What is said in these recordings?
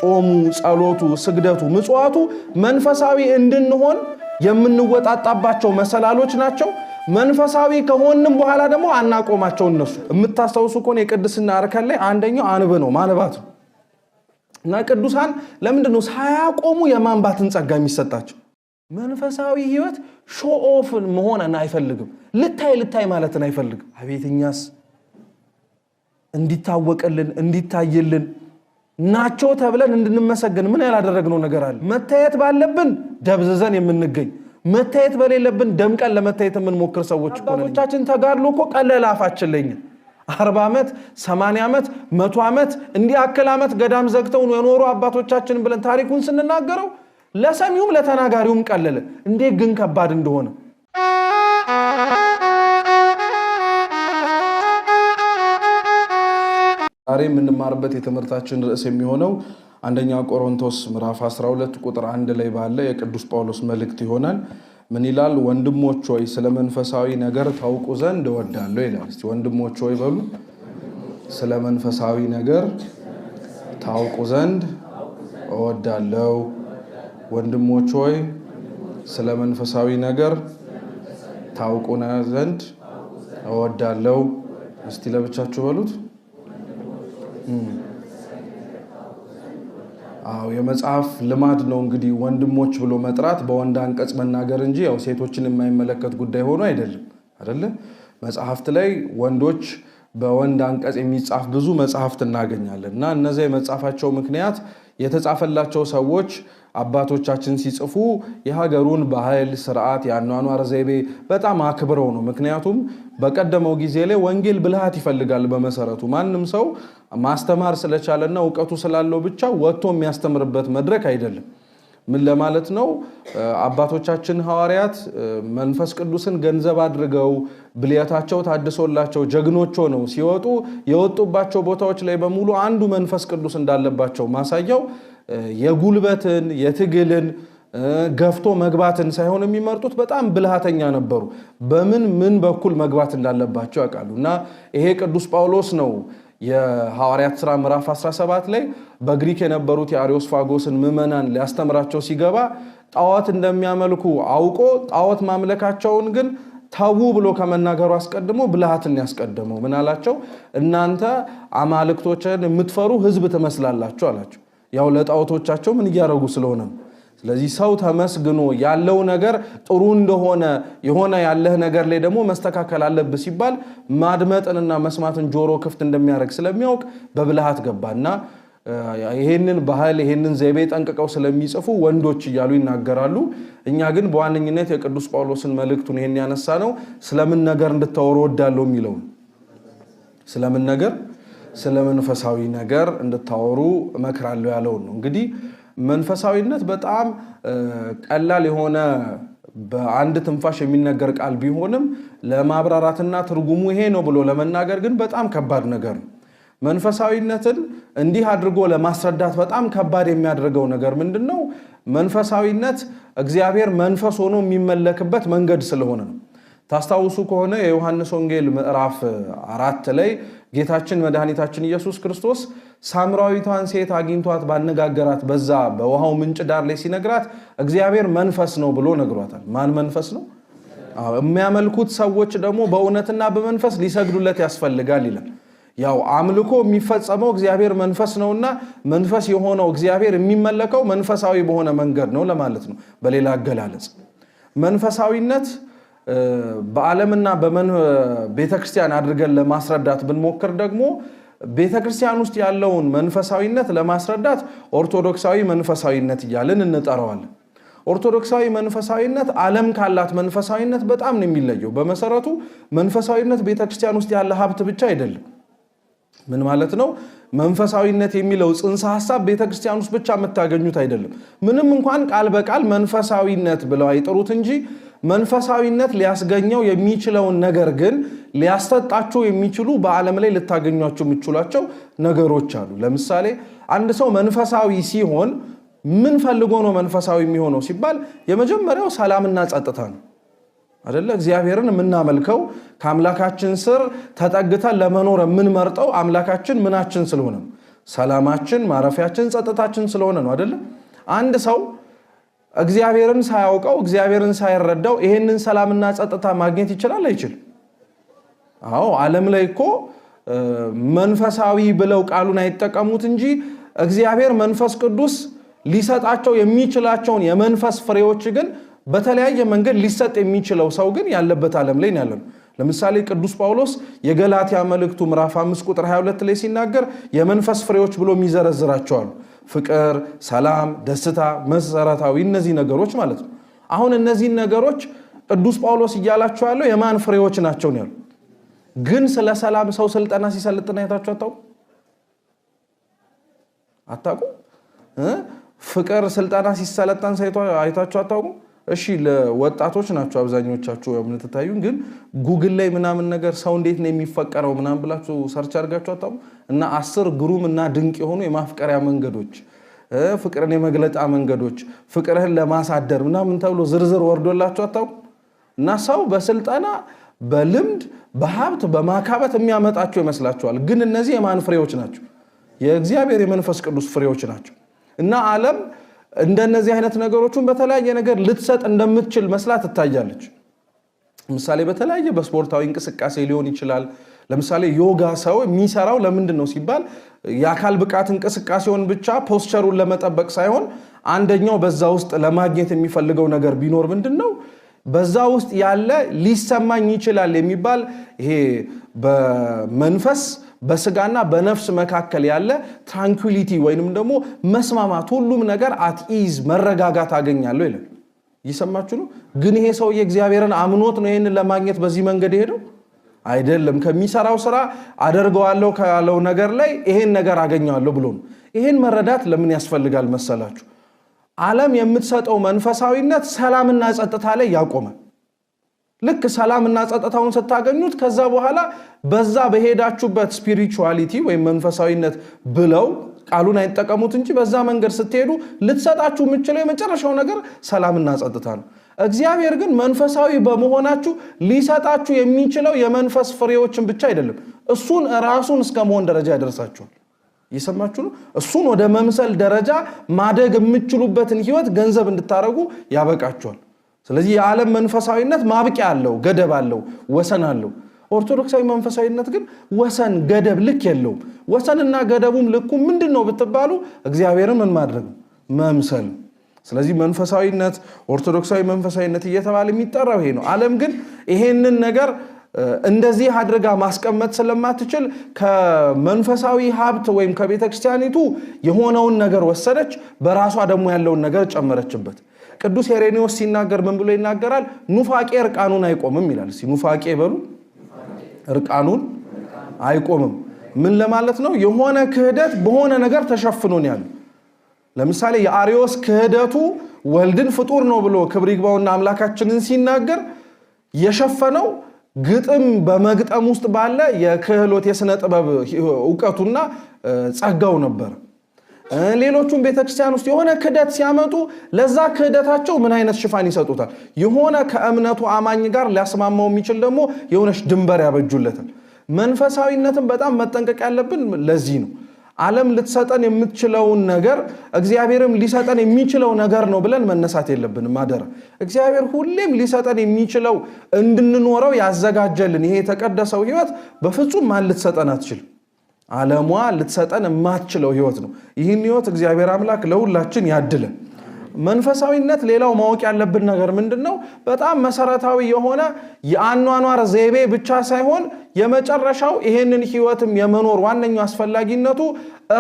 ጾሙ ጸሎቱ ስግደቱ ምጽዋቱ መንፈሳዊ እንድንሆን የምንወጣጣባቸው መሰላሎች ናቸው መንፈሳዊ ከሆነም በኋላ ደግሞ አናቆማቸው እነሱ የምታስተውሱ ከሆነ የቅድስና አርከን ላይ አንደኛው አንብ ነው ማንባት ነው እና ቅዱሳን ለምንድነው ሳያቆሙ የማንባትን ጸጋ የሚሰጣቸው መንፈሳዊ ህይወት ሾው ኦፍ መሆንን አይፈልግም ልታይ ማለትን አይፈልግም አቤትኛስ እንዲታወቅልን እንዲታይልን ናቸው ተብለን እንድንመሰገን ምን ያላደረግነው ነገር አለ መታየት ባለብን ደብዘዘን የምንገኝ መታየት በሌለብን ደምቀን ለመታየት የምንሞክር ሰዎች እኮ ነን አባቶቻችን ተጋድሎ እኮ ቀለል አፋችን ለኛ 40 ዓመት 80 ዓመት 100 ዓመት እንዲህ አከል ዓመት ገዳም ዘግተው የኖሩ አባቶቻችን ብለን ታሪኩን ስንናገረው ለሰሚውም ለተናጋሪውም ቀለለ እንዴት ግን ከባድ እንደሆነ ዛሬ የምንማርበት የትምህርታችን ርዕስ የሚሆነው አንደኛ ቆሮንቶስ ምዕራፍ 12 ቁጥር 1 ላይ ባለ የቅዱስ ጳውሎስ መልእክት ይሆናል ምን ይላል ወንድሞች ሆይ ስለ መንፈሳዊ ነገር ታውቁ ዘንድ እወዳለሁ ይላል እስቲ ወንድሞች ሆይ በሉ ስለ መንፈሳዊ ነገር ታውቁ ዘንድ እወዳለሁ ወንድሞች ሆይ ስለ መንፈሳዊ ነገር ታውቁ ዘንድ እወዳለሁ እስቲ ለብቻችሁ በሉት የመጽሐፍ ልማድ ነው እንግዲህ ወንድሞች ብሎ መጥራት በወንድ አንቀጽ መናገር እንጂ ያው ሴቶችን የማይመለከት ጉዳይ ሆኖ አይደለም መጽሐፍት ላይ ወንዶች በወንድ አንቀጽ የሚጻፍ ብዙ መጽሐፍት እናገኛለን እና እነዚህ የመጻፋቸው ምክንያት የተጻፈላቸው ሰዎች አባቶቻችን ሲጽፉ የሀገሩን ባህል ስርዓት ያኗኗር ዘይቤ በጣም አክብረው ነው ምክንያቱም በቀደመው ጊዜ ላይ ወንጌል ብልሃት ይፈልጋል በመሰረቱ ማንንም ሰው ማስተማር ስለቻለና ዕውቀቱ ስላለው ብቻ ወጥቶ የሚያስተምርበት መድረክ አይደለም ምን ለማለት ነው አባቶቻችን ሐዋርያት መንፈስ ቅዱስን ገንዘብ አድርገው ብልያታቸው ታድሶላቸው ጀግኖች ሆነው ሲወጡ የወጡባቸው ቦታዎች ላይ በሙሉ አንዱ መንፈስ ቅዱስ እንዳለባቸው ማሳያው የጉልበትን የትግልን ገፍቶ መግባትን ሳይሆን የሚመርጡት በጣም ብልሃተኛ ነበሩ በምን በኩል መግባት እንዳለባቸው ያውቃሉና ይሄ ቅዱስ ጳውሎስ ነው የሐዋርያት ሥራ ምዕራፍ 17 ላይ በግሪክ የነበሩት የአሪዮስፋጎስን ምዕመናን ሊያስተምራቸው ሲገባ ጣዖት እንደሚያመልኩ አውቆ ጣዖት ማምለካቸውን ግን ታው ብሎ ከመናገሩ አስቀድሞ ብልሃትን ያስቀደመው ምን አላቸው እናንተ አማልክቶችን የምትፈሩ ህዝብ ትመስላላችሁ አላቸው ያው ለጣዖቶቻቸው ምን ያረጉ ስለሆነ ስለዚህ ሰው ተመስግኖ ያለው ነገር ጥሩ እንደሆነ የሆነ ያለህ ነገር ላይ ደግሞ መስተካከል አለበት ሲባል ማድመጥንና መስማትን ጆሮ ክፍት እንደሚያረግ ስለሚያውቅ በብልሃት ገባና ይሄንን ባህል ይሄንን ዘይቤ ጠንቅቀው ስለሚጽፉ ወንዶች ይያሉ ይናገራሉ እኛ ግን በዋነኝነት የቅዱስ ጳውሎስን መልእክቱን ይሄን ያነሳ ነው ስለምን ነገር እንድታወሩ ወዳለው የሚለው ስለምን ነገር ስለመንፈሳዊ ነገር እንድታወሩ መከራለው ያለው ነው እንግዲህ መንፈሳዊነት በጣም ቀላል የሆነ በአንድ ትንፋሽ የሚነገር ቃል ቢሆንም ለማብራራትና ትርጉሙ ይሄ ነው ብሎ ለመናገር ግን በጣም ከባድ ነገር ነው መንፈሳዊነትን እንዲህ አድርጎ ለማስረዳት በጣም ከባድ የሚያደርገው ነገር ምንድነው መንፈሳዊነት እግዚአብሔር መንፈስ ሆኖ የሚመለክበት መንገድ ስለሆነ ነው ታስታውሱ ከሆነ የዮሐንስ ወንጌል ምዕራፍ 4 ላይ ጌታችን መድኃኒታችን ኢየሱስ ክርስቶስ ሳምራዊቷን ሴት አግኝቷት ባነጋገራት በዛ በውሃው ምንጭ ዳር ላይ ሲነግራት እግዚአብሔር መንፈስ ነው ብሎ ነግሯታል ማን መንፈስ ነው የሚያመልኩት ሰዎች ደግሞ በእውነትና በመንፈስ ሊሰግዱለት ያስፈልጋል ይላል ያው አምልኮ የሚፈጸመው እግዚአብሔር መንፈስ ነውና መንፈስ የሆነው እግዚአብሔር የሚመለከው መንፈሳዊ በሆነ መንገድ ነው ለማለት ነው በሌላ አገላለጽ መንፈሳዊነት በዓለምና በቤተክርስቲያን አድርገን ለማስረዳት ብንሞክር ደግሞ ቤተክርስቲያን ውስጥ ያለውን መንፈሳዊነት ለማስረዳት ኦርቶዶክሳዊ መንፈሳዊነት ይያልን እንጠራዋለን ኦርቶዶክሳዊ መንፈሳዊነት ዓለም ካላት መንፈሳዊነት በጣም ነው የሚለየው በመሰረቱ መንፈሳዊነት ቤተክርስቲያን ውስጥ ያለ ሀብት ብቻ አይደለም ምን ማለት ነው መንፈሳዊነት የሚለው ጽንሰ ሐሳብ ቤተክርስቲያን ውስጥ ብቻ መታገኙት አይደለም ምንም እንኳን ቃል በቃል መንፈሳዊነት ብለው አይጠሩት እንጂ መንፈሳዊነት ሊያስገኘው የሚችለውን ነገር ግን ሊያስተጣቸው የሚችሉ በዓለም ላይ ልታገኟቸው የምትችሏቸው ነገሮች አሉ ለምሳሌ አንድ ሰው መንፈሳዊ ሲሆን ምን ፈልጎ ነው መንፈሳዊ የሚሆነው ሲባል የመጀመሪያው ሰላምና ጸጥታ ነው አይደለ እግዚአብሔርን የምናመልከው ከአምላካችን ስር ተጠግተን ለመኖር የምንመርጠው አምላካችን ምናችን ስለሆነ ሰላማችን ማረፊያችን ጸጥታችን ስለሆነ ነው አይደል? አንድ ሰው እግዚአብሔርን ሳያውቀው እግዚአብሔርን ሳይረዳው ይሄንን ሰላምና ጸጥታ ማግኘት ይችላል አይችልም? አዎ ዓለም ላይ እኮ መንፈሳዊ ብለው ቃሉን አይጠቀሙት እንጂ እግዚአብሔር መንፈስ ቅዱስ ሊሰጣቸው የሚችላቸውን የመንፈስ ፍሬዎች ግን በተለያየ መንገድ ሊሰጥ የሚችለው ሰው ግን ያለበት ዓለም ላይ ነው ያለው። ለምሳሌ ቅዱስ ጳውሎስ የገላትያ መልእክቱ ምዕራፍ 5 ቁጥር 22 ላይ ሲናገር የመንፈስ ፍሬዎች ብሎ የሚዘረዝራቸዋል። ፍቅር፣ ሰላም፣ ደስታ፣ መሰረታዊ እነዚህ ነገሮች ማለት ነው። አሁን እነዚህ ነገሮች ቅዱስ ጳውሎስ እያላቸው ያለው የማን ፍሬዎች ናቸው ነው ያለው። ግን ስለ ሰላም ሰው ስልጠና ሲሰልጥና አይታችሁ አታውቁም? ፍቅር ስልጠና ሲሰለጠን አይታችሁ አታውቁም? እሺ ለወጣቶች ናቸው አብዛኞቻችሁ የምትታዩን፣ ግን ጉግል ላይ ምናምን ነገር ሰው እንዴት ነው የሚፈቀረው ምናምን ብላችሁ ሰርች አድርጋችሁ አታውቁም? እና 10 ግሩም እና ድንቅ የሆኑ የማፍቀሪያ መንገዶች፣ ፍቅርን የመግለጫ መንገዶች፣ ፍቅርህን ለማሳደር ምናምን ተብሎ ዝርዝር ወርዶላችሁ አታውቁም? እና ሰው በስልጠና በልምድ በሀብት በማካበት የሚያመጣቸው ይመስላችኋል። ግን እነዚህ የማን ፍሬዎች ናቸው? የእግዚአብሔር የመንፈስ ቅዱስ ፍሬዎች ናቸው። እና ዓለም እንደነዚህ አይነት ነገሮችን በተለያየ ነገር ልትሰጥ እንደምትችል መስላ ትታያለች። ለምሳሌ በተለያየ በስፖርታዊ እንቅስቃሴ ሊሆን ይችላል። ለምሳሌ ዮጋ ሰው የሚሰራው ለምንድን ነው ሲባል የአካል ብቃት እንቅስቃሴውን ብቻ ፖስቸሩን ለመጠበቅ ሳይሆን አንደኛው በዛ ውስጥ ለማግኘት የሚፈልገው ነገር ቢኖር ምንድነው በዛ ውስጥ ያለ ሊሰማኝ ይችላል የሚባል ይሄ በመንፈስ በስጋና በነፍስ መካከል ያለ ትራንኩሊቲ ወይንም ደግሞ መስማማት፣ ሁሉም ነገር አትኢዝ መረጋጋት አገኛለሁ ይላል። እየሰማችሁ ነው? ግን ይሄ ሰው የእግዚአብሔርን አምኖት ነው ይሄንን ለማግኘት በዚህ መንገድ ሄደው አይደለም። ከሚሰራው ስራ አደርገዋለሁ ካለው ነገር ላይ ይሄን ነገር አገኛለሁ ብሎ ነው። ይሄን መረዳት ለምን ያስፈልጋል መሰላችሁ? ዓለም የምትሰጠው መንፈሳዊነት ሰላምና ጸጥታ ላይ ያቆማል። ልክ ሰላምና ጸጥታውን ስታገኙት ከዛ በኋላ በዛ በሄዳችሁበት ስፒሪቹዋሊቲ ወይም መንፈሳዊነት ብለው ቃሉን አይጠቀሙት እንጂ በዛ መንገድ ስትሄዱ ልትሰጣችሁ የምትችለው የመጨረሻው ነገር ሰላምና ጸጥታ ነው። እግዚአብሔር ግን መንፈሳዊ በመሆናችሁ ሊሰጣችሁ የሚችለው የመንፈስ ፍሬዎችን ብቻ አይደለም፣ እሱን ራሱን እስከ መሆን ደረጃ ያደርሳችኋል። እየሰማችሁ ነው? እሱን ወደ መምሰል ደረጃ ማደግ የምትችሉበትን ህይወት ገንዘብ እንድታረጉ ያበቃችኋል። ስለዚህ የዓለም መንፈሳዊነት ማብቂያ አለው፣ ገደብ አለው፣ ወሰን አለው። ኦርቶዶክሳዊ መንፈሳዊነት ግን ወሰን ገደብ ልክ የለውም። ወሰንና ገደቡም ልኩ ምንድነው ብትባሉ እግዚአብሔርን ምን ማድረግ መምሰል። ስለዚህ መንፈሳዊነት ኦርቶዶክሳዊ መንፈሳዊነት እየተባለ የሚጠራው ይሄ ነው። ዓለም ግን ይሄንን ነገር እንደዚህ አድርጋ ማስቀመጥ ስለማትችል ከመንፈሳዊ ሀብት ወይም ከቤተክርስቲያኒቱ የሆነውን ነገር ወሰደች፣ በራሷ ደግሞ ያለውን ነገር ጨመረችበት። ቅዱስ ሄሬኔዎስ ሲናገር ምን ብሎ ይናገራል? ኑፋቄ እርቃኑን አይቆምም ይላል። እስኪ ኑፋቄ በሉ። እርቃኑን አይቆምም ምን ለማለት ነው? የሆነ ክህደት በሆነ ነገር ተሸፍኖ ነው ያለው። ለምሳሌ የአርዮስ ክህደቱ ወልድን ፍጡር ነው ብሎ ክብር ይግባውና አምላካችንን ሲናገር የሸፈነው ግጥም በመግጠም ውስጥ ባለ የክህሎት የሥነ ጥበብ ዕውቀቱና ጸጋው ነበር። ሌሎቹም ቤተክርስቲያን ውስጥ የሆነ ክህደት ሲያመጡ ለዛ ክህደታቸው ምን አይነት ሽፋን ይሰጡታል? የሆነ ከእምነቱ አማኝ ጋር ሊያስማማው የሚችል ደግሞ የሆነች ድንበር ያበጁለታል። መንፈሳዊነትን በጣም መጠንቀቅ ያለብን ለዚህ ነው። ዓለም ልትሰጠን የምትችለውን ነገር እግዚአብሔርም ሊሰጠን የሚችለው ነገር ነው ብለን መነሳት የለብንም። አደራ እግዚአብሔር ሁሌም ሊሰጠን የሚችለው እንድንኖረው ያዘጋጀልን ይሄ የተቀደሰው ህይወት በፍጹም ማን ልትሰጠን አትችልም። ዓለሟ ልትሰጠን የማትችለው ህይወት ነው። ይህን ህይወት እግዚአብሔር አምላክ ለሁላችን ያድለን። መንፈሳዊነት ሌላው ማወቅ ያለብን ነገር ምንድነው? በጣም መሰረታዊ የሆነ የአኗኗር ዘይቤ ብቻ ሳይሆን የመጨረሻው ይሄንን ህይወትም የመኖር ዋነኛው አስፈላጊነቱ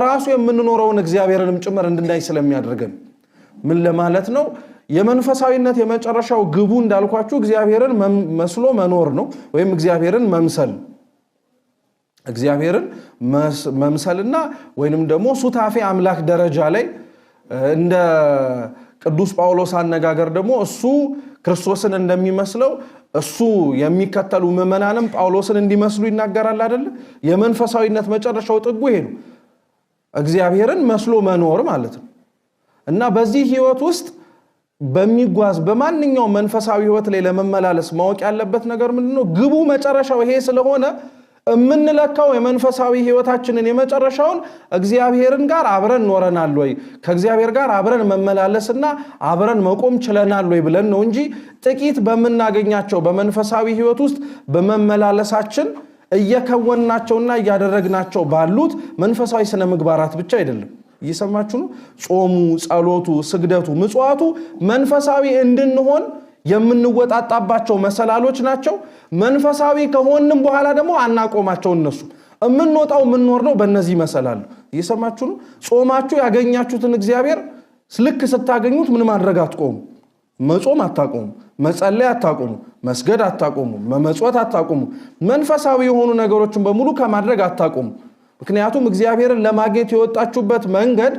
ራሱ የምንኖረውን እግዚአብሔርንም ጭምር እንድናይ ስለሚያደርገን። ምን ለማለት ነው? የመንፈሳዊነት የመጨረሻው ግቡ እንዳልኳችሁ እግዚአብሔርን መስሎ መኖር ነው፣ ወይም እግዚአብሔርን መምሰል። እግዚአብሔርን መምሰልና ወይንም ደግሞ ሱታፌ አምላክ ደረጃ ላይ እንደ ቅዱስ ጳውሎስ አነጋገር ደግሞ እሱ ክርስቶስን እንደሚመስለው እሱ የሚከተሉ ምዕመናንም ጳውሎስን እንዲመስሉ ይናገራል አይደል? የመንፈሳዊነት መጨረሻው ጥጉ ይሄ ነው፣ እግዚአብሔርን መስሎ መኖር ማለት ነው። እና በዚህ ህይወት ውስጥ በሚጓዝ በማንኛውም መንፈሳዊ ህይወት ላይ ለመመላለስ ማወቅ ያለበት ነገር ምንድነው? ግቡ መጨረሻው ይሄ ስለሆነ እምንለካው የመንፈሳዊ ህይወታችንን የመጨረሻውን እግዚአብሔርን ጋር አብረን ኖረናል ወይ ከእግዚአብሔር ጋር አብረን መመላለስና አብረን መቆም ችለናል ወይ ብለን ነው እንጂ ጥቂት በመናገኛቸው በመንፈሳዊ ህይወት ውስጥ በመመላለሳችን እየከወናቸውና እያደረግናቸው ባሉት መንፈሳዊ ስነ ምግባራት ብቻ አይደለም። እየሰማችሁ ነው? ጾሙ፣ ጸሎቱ፣ ስግደቱ፣ ምጽዋቱ መንፈሳዊ እንድንሆን የምንወጣጣባቸው መሰላሎች ናቸው። መንፈሳዊ ከሆንም በኋላ ደግሞ አናቆማቸው። እነሱ እምንወጣው የምንወርደው በእነዚህ መሰላሉ። እየሰማችሁ ነው? ጾማችሁ ያገኛችሁትን እግዚአብሔር ልክ ስታገኙት ምን ማድረግ አትቆሙ። መጾም አታቆሙ፣ መጸለይ አታቆሙ፣ መስገድ አታቆሙ፣ መመጽወት አታቆሙ። መንፈሳዊ የሆኑ ነገሮችን በሙሉ ከማድረግ አታቆሙ። ምክንያቱም እግዚአብሔርን ለማግኘት የወጣችሁበት መንገድ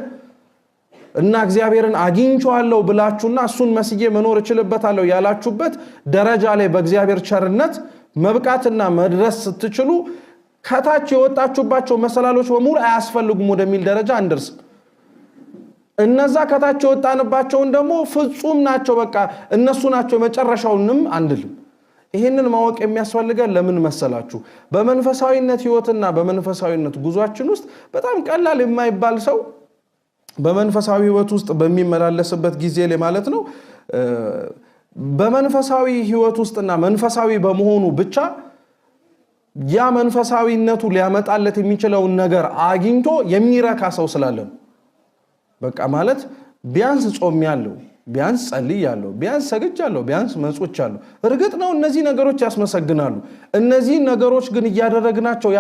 እና እግዚአብሔርን አግኝቻለሁ ብላችሁና እሱን መስዬ መኖር እችልበታለሁ ያላችሁበት ደረጃ ላይ በእግዚአብሔር ቸርነት መብቃትና መድረስ ስትችሉ ከታች የወጣችሁባቸው መሰላሎች በሙሉ አያስፈልጉም ወደሚል ደረጃ አንደርስ። እነዛ ከታች የወጣንባቸውን ደግሞ ፍጹም ናቸው፣ በቃ እነሱ ናቸው መጨረሻውንም አንልም። ይሄንን ማወቅ የሚያስፈልገን ለምን መሰላችሁ? በመንፈሳዊነት ህይወትና በመንፈሳዊነት ጉዟችን ውስጥ በጣም ቀላል የማይባል ሰው በመንፈሳዊ ህይወት ውስጥ በሚመላለስበት ጊዜ ላይ ማለት ነው በመንፈሳዊ ህይወት ውስጥና መንፈሳዊ በመሆኑ ብቻ ያ መንፈሳዊነቱ ሊያመጣለት የሚችለውን ነገር አግኝቶ የሚረካ ሰው ስላለ ነው። በቃ ማለት ቢያንስ ጾሜያለሁ፣ ቢያንስ ጸልያለሁ፣ ቢያንስ ሰግጃለሁ፣ ቢያንስ መጽውቻለሁ። እርግጥ ነው እነዚህ ነገሮች ያስመሰግናሉ። እነዚህ ነገሮች ግን እያደረግናቸው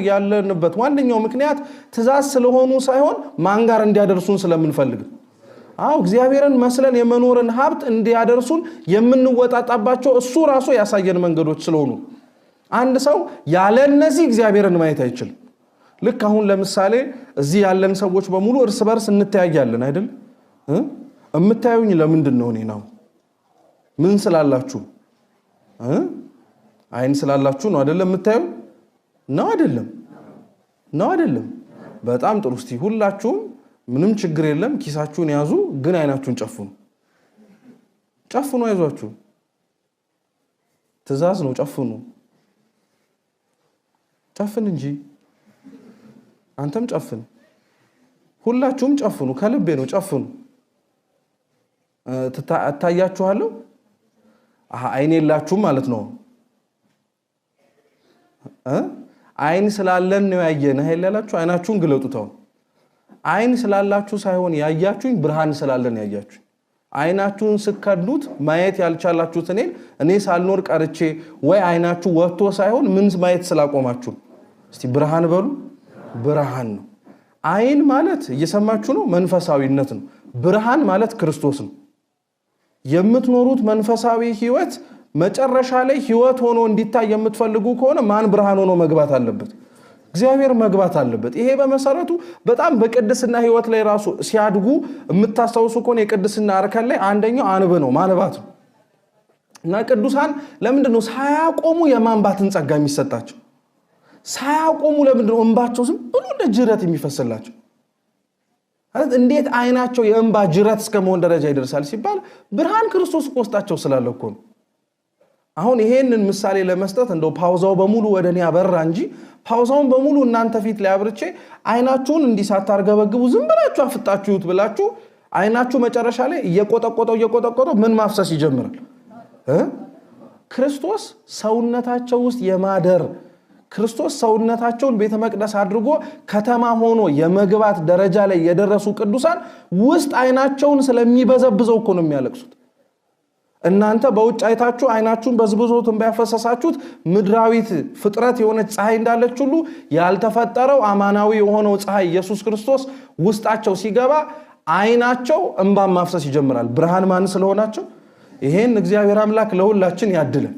ያለንበት ዋነኛው ምክንያት ትእዛዝ ስለሆኑ ሳይሆን ማን ጋር እንዲያደርሱን ስለምንፈልግ። እግዚአብሔርን መስለን የመኖርን ሀብት እንዲያደርሱን የምንወጣጣባቸው እሱ ራሱ ያሳየን መንገዶች ስለሆኑ አንድ ሰው ያለ እነዚህ እግዚአብሔርን ማየት አይችልም። ልክ አሁን ለምሳሌ እዚህ ያለን ሰዎች በሙሉ እርስ በርስ እንተያያለን አይደል? እምታዩኝ ለምንድን ነው? እኔ ነው ምን ስላላችሁ? አይን ስላላችሁ ነው አይደለም የምታዩ? ነው አይደለም? ነው አይደለም? በጣም ጥሩ። እስቲ ሁላችሁም ምንም ችግር የለም ኪሳችሁን ያዙ፣ ግን አይናችሁን ጨፍኑ። ጨፍኑ፣ አይዟችሁ። ትእዛዝ ነው፣ ጨፍኑ። ጨፍን እንጂ አንተም ጨፍን፣ ሁላችሁም ጨፍኑ። ከልቤ ነው፣ ጨፍኑ። እታያችኋለሁ። አይን የላችሁም ማለት ነው። አይን ስላለን ነው ያየን አይደል ያላችሁ? አይናችሁን ግለጡታው። አይን ስላላችሁ ሳይሆን ያያችሁኝ ብርሃን ስላለን ያያችሁ። አይናችሁን ስከዱት ማየት ያልቻላችሁት እኔ ሳልኖር ቀርቼ ወይ አይናችሁ ወጥቶ ሳይሆን ምን ማየት ስላቆማችሁ። እስቲ ብርሃን በሉ። ብርሃን ነው። አይን ማለት እየሰማችሁ ነው መንፈሳዊነት ነው። ብርሃን ማለት ክርስቶስ ነው። የምትኖሩት መንፈሳዊ ህይወት መጨረሻ ላይ ህይወት ሆኖ እንዲታይ የምትፈልጉ ከሆነ ማን ብርሃን ሆኖ መግባት አለበት? እግዚአብሔር መግባት አለበት። ይሄ በመሰረቱ በጣም በቅድስና ህይወት ላይ ራሱ ሲያድጉ የምታስተውሱ ከሆነ የቅድስና አርከን ላይ አንደኛው አንብ ነው፣ ማንባት ነው። እና ቅዱሳን ለምንድነው ሳያቆሙ የማንባትን ጸጋ የሚሰጣቸው? ሳያቆሙ ለምንድነው እንባቸው ዝም ብሎ እንደ ጅረት የሚፈስላቸው? እንዴት አይናቸው የእንባ ጅረት እስከመሆን ደረጃ ይደርሳል ሲባል ብርሃን ክርስቶስ ውስጣቸው ስላለ እኮ ነው። አሁን ይሄንን ምሳሌ ለመስጠት እንደው ፓውዛው በሙሉ ወደኔ ያበራ እንጂ ፓውዛውን በሙሉ እናንተ ፊት ላይ አብርቼ አይናችሁን እንዲሳታርገበግቡ ዝም ብላችሁ አፍጣችሁት ብላችሁ አይናችሁ መጨረሻ ላይ እየቆጠቆጠው ምን ማፍሰስ ይጀምራል? ክርስቶስ ሰውነታቸው ውስጥ የማደር ክርስቶስ ሰውነታቸውን ቤተ መቅደስ አድርጎ ከተማ ሆኖ የመግባት ደረጃ ላይ የደረሱ ቅዱሳን ውስጥ አይናቸውን ስለሚበዘብዘው እኮ ነው የሚያለቅሱት። እናንተ በውጭ አይታችሁ አይናችሁን በዝብዞት እንባያፈሰሳችሁት ምድራዊት ፍጥረት የሆነች ፀሐይ እንዳለች ሁሉ ያልተፈጠረው አማናዊ የሆነው ፀሐይ ኢየሱስ ክርስቶስ ውስጣቸው ሲገባ አይናቸው እንባ ማፍሰስ ይጀምራል። ብርሃን ማን ስለሆናቸው? ይሄን እግዚአብሔር አምላክ ለሁላችን ያድልን።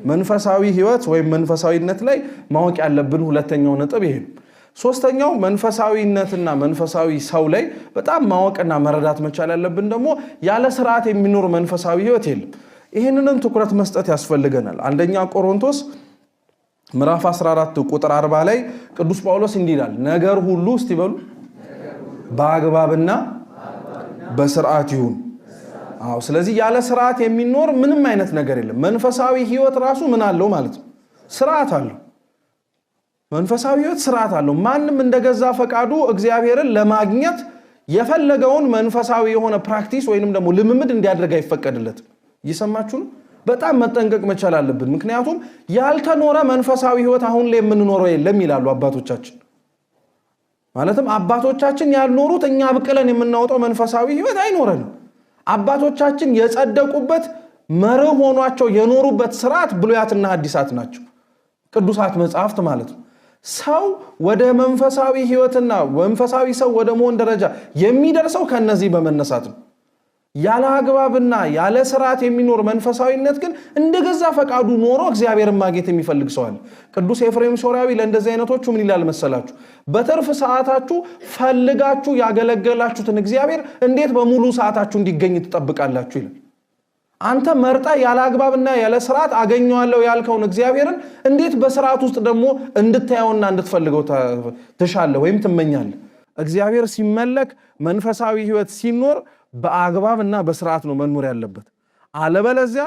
መንፈሳዊ ህይወት ወይም መንፈሳዊነት ላይ ማወቅ ያለብን ሁለተኛው ነጥብ ይሄ ነው። ሶስተኛው መንፈሳዊነትና መንፈሳዊ ሰው ላይ በጣም ማወቅና መረዳት መቻል ያለብን ደግሞ ያለ ስርዓት የሚኖር መንፈሳዊ ህይወት የለም። ይሄንንም ትኩረት መስጠት ያስፈልገናል። አንደኛ ቆሮንቶስ ምዕራፍ 14 ቁጥር 40 ላይ ቅዱስ ጳውሎስ እንዲህ ይላል፣ ነገር ሁሉ እስቲ በሉ በአግባብና በስርዓት ይሁን። ስለዚህ ያለ ስርዓት የሚኖር ምንም አይነት ነገር የለም። መንፈሳዊ ህይወት ራሱ ምን አለው ማለት ነው? ስርዓት አለው። መንፈሳዊ ህይወት ስርዓት አለው። ማንም እንደገዛ ፈቃዱ እግዚአብሔርን ለማግኘት የፈለገውን መንፈሳዊ የሆነ ፕራክቲስ ወይንም ደግሞ ልምምድ እንዲያደርግ አይፈቀድለትም። እየሰማችሁ ነው? በጣም መጠንቀቅ መቻል አለብን። ምክንያቱም ያልተኖረ መንፈሳዊ ህይወት አሁን ላይ የምንኖረው የለም ይላሉ አባቶቻችን። ማለትም አባቶቻችን ያልኖሩት እኛ ብቅለን የምናወጣው መንፈሳዊ ህይወት አይኖረንም። አባቶቻችን የጸደቁበት መርህ ሆኗቸው የኖሩበት ስርዓት ብሉያትና ሐዲሳት ናቸው፣ ቅዱሳት መጻሕፍት ማለት ነው። ሰው ወደ መንፈሳዊ ህይወትና መንፈሳዊ ሰው ወደ መሆን ደረጃ የሚደርሰው ከነዚህ በመነሳት ነው። ያለ አግባብና ያለ ስርዓት የሚኖር መንፈሳዊነት ግን እንደገዛ ፈቃዱ ኖሮ እግዚአብሔርን ማግኘት የሚፈልግ ሰው አለ። ቅዱስ ኤፍሬም ሶርያዊ ለእንደዚህ አይነቶቹ ምን ይላል መሰላችሁ? በትርፍ ሰዓታችሁ ፈልጋችሁ ያገለገላችሁትን እግዚአብሔር እንዴት በሙሉ ሰዓታችሁ እንዲገኝ ትጠብቃላችሁ ይላል። አንተ መርጣ ያለ አግባብና ያለ ስርዓት አገኘዋለሁ ያልከውን እግዚአብሔርን እንዴት በስርዓት ውስጥ ደግሞ እንድታየውና እንድትፈልገው ትሻለህ ወይም ትመኛለህ? እግዚአብሔር ሲመለክ መንፈሳዊ ህይወት ሲኖር በአግባብና በስርዓት ነው መኖር ያለበት። አለበለዚያ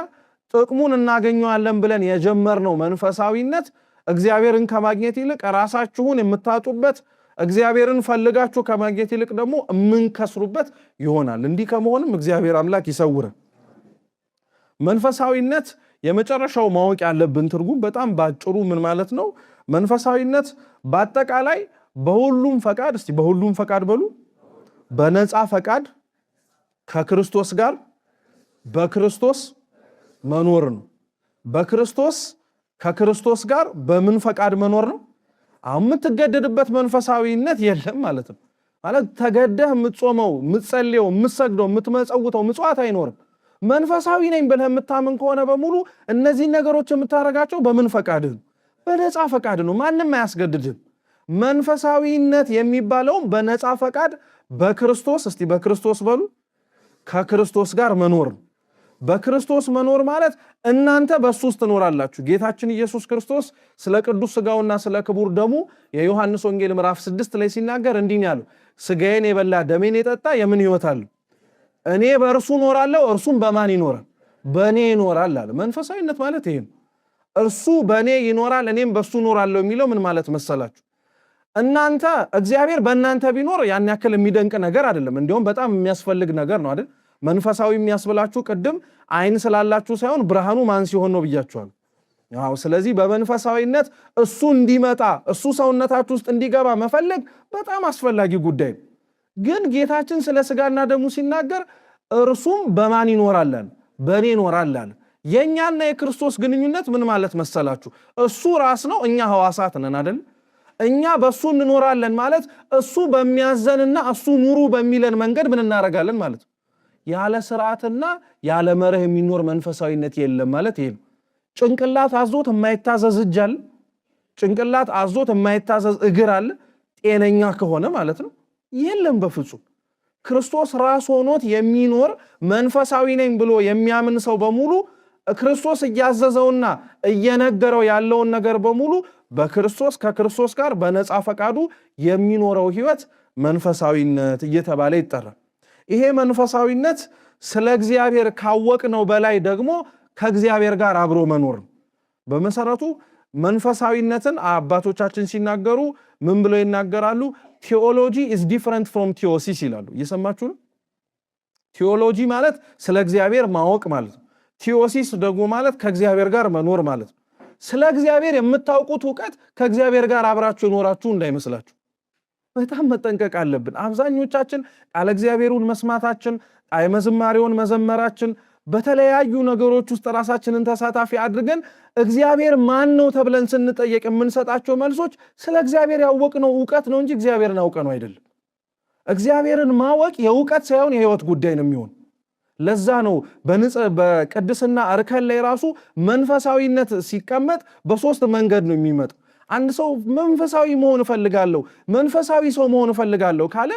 ጥቅሙን እናገኘዋለን ብለን የጀመርነው መንፈሳዊነት እግዚአብሔርን ከማግኘት ይልቅ ራሳችሁን የምታጡበት፣ እግዚአብሔርን ፈልጋችሁ ከማግኘት ይልቅ ደግሞ የምንከስሩበት ይሆናል። እንዲህ ከመሆንም እግዚአብሔር አምላክ ይሰውረን። መንፈሳዊነት የመጨረሻው ማወቅ ያለብን ትርጉም በጣም ባጭሩ ምን ማለት ነው? መንፈሳዊነት በአጠቃላይ በሁሉም ፈቃድ፣ እስቲ በሁሉም ፈቃድ በሉ፣ በነፃ ፈቃድ ከክርስቶስ ጋር በክርስቶስ መኖር ነው። በክርስቶስ ከክርስቶስ ጋር በምን ፈቃድ መኖር ነው? አሁን የምትገደድበት መንፈሳዊነት የለም ማለት ነው። ማለት ተገደህ የምትጾመው፣ የምትጸልየው፣ የምትሰግደው፣ የምትመጸውተው ምጽዋት አይኖርም። መንፈሳዊ ነኝ ብለህ የምታምን ከሆነ በሙሉ እነዚህ ነገሮች የምታረጋቸው በምን ፈቃድ ነው? በነፃ ፈቃድ ነው። ማንም አያስገድድም። መንፈሳዊነት የሚባለው በነፃ ፈቃድ በክርስቶስ፣ እስቲ በክርስቶስ በሉ፣ ከክርስቶስ ጋር መኖር። በክርስቶስ መኖር ማለት እናንተ በሱ ውስጥ ትኖራላችሁ። ጌታችን ኢየሱስ ክርስቶስ ስለ ቅዱስ ሥጋውና ስለ ክቡር ደሙ የዮሐንስ ወንጌል ምዕራፍ 6 ላይ ሲናገር እንዲህ ነው ያለው፣ ሥጋዬን የበላ ደሜን የጠጣ የምን ሕይወት አለው? እኔ በእርሱ እኖራለሁ፣ እርሱም በማን ይኖራል? በእኔ ይኖራል አለ። መንፈሳዊነት ማለት ይሄ ነው። እርሱ በእኔ ይኖራል፣ እኔም በሱ እኖራለሁ የሚለው ምን ማለት መሰላችሁ? እናንተ እግዚአብሔር በእናንተ ቢኖር ያን ያክል የሚደንቅ ነገር አይደለም። እንዲሁም በጣም የሚያስፈልግ ነገር ነው አይደል? መንፈሳዊ የሚያስብላችሁ ቅድም አይን ስላላችሁ ሳይሆን ብርሃኑ ማን ሲሆን ነው ብያችኋል። አዎ። ስለዚህ በመንፈሳዊነት እሱ እንዲመጣ እሱ ሰውነታችሁ ውስጥ እንዲገባ መፈለግ በጣም አስፈላጊ ጉዳይ ነው። ግን ጌታችን ስለ ሥጋና ደሙ ሲናገር እርሱም በማን ይኖራል? በእኔ ይኖራል አለ። የእኛና የክርስቶስ ግንኙነት ምን ማለት መሰላችሁ? እሱ ራስ ነው፣ እኛ ሕዋሳት ነን አይደል? እኛ በሱ እንኖራለን ማለት እሱ በሚያዘንና እሱ ኑሩ በሚለን መንገድ ምን እናረጋለን ማለት ነው። ያለ ስርዓትና ያለ መርህ የሚኖር መንፈሳዊነት የለም ማለት ይሄ ነው። ጭንቅላት አዞት የማይታዘዝ እጅ አለ? ጭንቅላት አዞት የማይታዘዝ እግር አለ? ጤነኛ ከሆነ ማለት ነው? የለም በፍጹም። ክርስቶስ ራስ ሆኖት የሚኖር መንፈሳዊ ነኝ ብሎ የሚያምን ሰው በሙሉ ክርስቶስ እያዘዘውና እየነገረው ያለውን ነገር በሙሉ በክርስቶስ ከክርስቶስ ጋር በነፃ ፈቃዱ የሚኖረው ህይወት መንፈሳዊነት እየተባለ ይጠራል። ይሄ መንፈሳዊነት ስለ እግዚአብሔር ካወቅነው በላይ ደግሞ ከእግዚአብሔር ጋር አብሮ መኖር። በመሰረቱ መንፈሳዊነትን አባቶቻችን ሲናገሩ ምን ብለው ይናገራሉ? ቴዎሎጂ is different from theosis ይላሉ። እየሰማችሁ ነው? ቴዎሎጂ ማለት ስለ እግዚአብሔር ማወቅ ማለት ነው። ቴዎሲስ ደግሞ ማለት ከእግዚአብሔር ጋር መኖር ማለት ነው። ስለ እግዚአብሔር የምታውቁት ዕውቀት ከእግዚአብሔር ጋር አብራችሁ ይኖራችሁ እንዳይመስላችሁ በጣም መጠንቀቅ አለብን። አብዛኞቻችን ቃለ እግዚአብሔሩን መስማታችን፣ ጣዕመ ዝማሬውን መዘመራችን፣ በተለያዩ ነገሮች ውስጥ ራሳችንን ተሳታፊ አድርገን እግዚአብሔር ማን ነው ተብለን ስንጠየቅ የምንሰጣቸው መልሶች ስለ እግዚአብሔር ያወቅነው ዕውቀት ነው እንጂ እግዚአብሔርን አውቀነው አይደለም። እግዚአብሔርን ማወቅ የዕውቀት ሳይሆን የህይወት ጉዳይ ነው የሚሆን። ለዛ ነው በቅድስና እርከን ላይ ራሱ መንፈሳዊነት ሲቀመጥ በሶስት መንገድ ነው የሚመጣው። አንድ ሰው መንፈሳዊ መሆን እፈልጋለሁ፣ መንፈሳዊ ሰው መሆን እፈልጋለሁ ካለ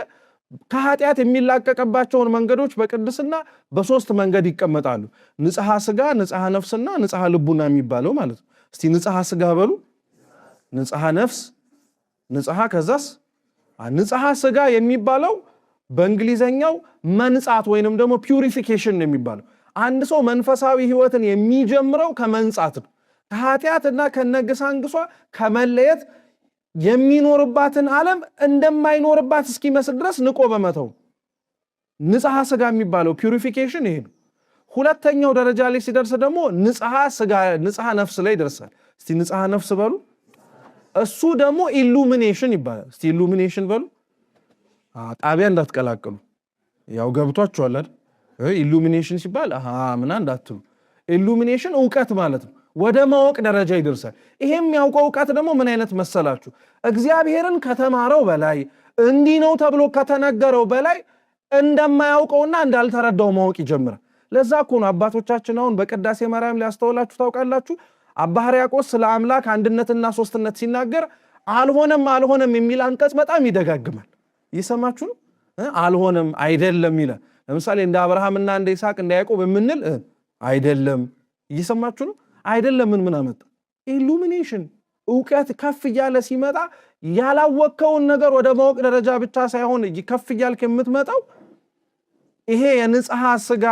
ከኃጢአት የሚላቀቅባቸውን መንገዶች በቅድስና በሶስት መንገድ ይቀመጣሉ። ንጽሐ ሥጋ፣ ንጽሐ ነፍስና ንጽሐ ልቡና የሚባለው ማለት ነው። እስቲ ንጽሐ ሥጋ በሉ፣ ንጽሐ ነፍስ፣ ንጽሐ ከዛስ ንጽሐ ሥጋ የሚባለው በእንግሊዘኛው መንጻት ወይንም ደግሞ ፒዩሪፊኬሽን የሚባለው። አንድ ሰው መንፈሳዊ ህይወትን የሚጀምረው ከመንጻት ነው። ከኃጢአትና ከነገሳንግሷ ከመለየት የሚኖርባትን ዓለም እንደማይኖርባት እስኪመስል ድረስ ንቆ በመተው ንጽሐ ስጋ የሚባለው ፒዩሪፊኬሽን ይሄ ነው። ሁለተኛው ደረጃ ላይ ሲደርስ ደግሞ ንጽሐ ስጋ ንጽሐ ነፍስ ላይ ይደርሳል። እስቲ ንጽሐ ነፍስ በሉ። እሱ ደግሞ ኢሉሚኔሽን ይባላል። እስቲ ኢሉሚኔሽን በሉ። ጣቢያ እንዳትቀላቅሉ፣ ያው ገብቷችኋል አይደል? ኢሉሚኔሽን ሲባል ምና እንዳትሉ። ኢሉሚኔሽን ዕውቀት ማለት ነው። ወደ ማወቅ ደረጃ ይደርሳል። ይሄም ያውቀው ዕውቀት ደግሞ ምን አይነት መሰላችሁ? እግዚአብሔርን ከተማረው በላይ እንዲህ ነው ተብሎ ከተነገረው በላይ እንደማያውቀውና እንዳልተረዳው ማወቅ ይጀምራል። ለዛ እኮ ነው አባቶቻችን አሁን በቅዳሴ ማርያም ሊያስተውላችሁ ታውቃላችሁ። አባ ሕርያቆስ ስለ አምላክ አንድነትና ሶስትነት ሲናገር አልሆነም የሚል አንቀጽ በጣም ይደጋግማል። ይሰማችሁ ነው። አልሆነም አይደለም ይላል። ለምሳሌ እንደ አብርሃምና እንደ ይስሐቅ እንደ ያዕቆብ የምንል አይደለም። ይሰማችሁ ነው። አይደለም ምን አመጣ? ኢሉሚኔሽን ዕውቀት ከፍ እያለ ሲመጣ ያላወቀውን ነገር ወደ ማወቅ ደረጃ ብቻ ሳይሆን ከፍ እያልክ የምትመጣው ይሄ የንጽሐ ስጋ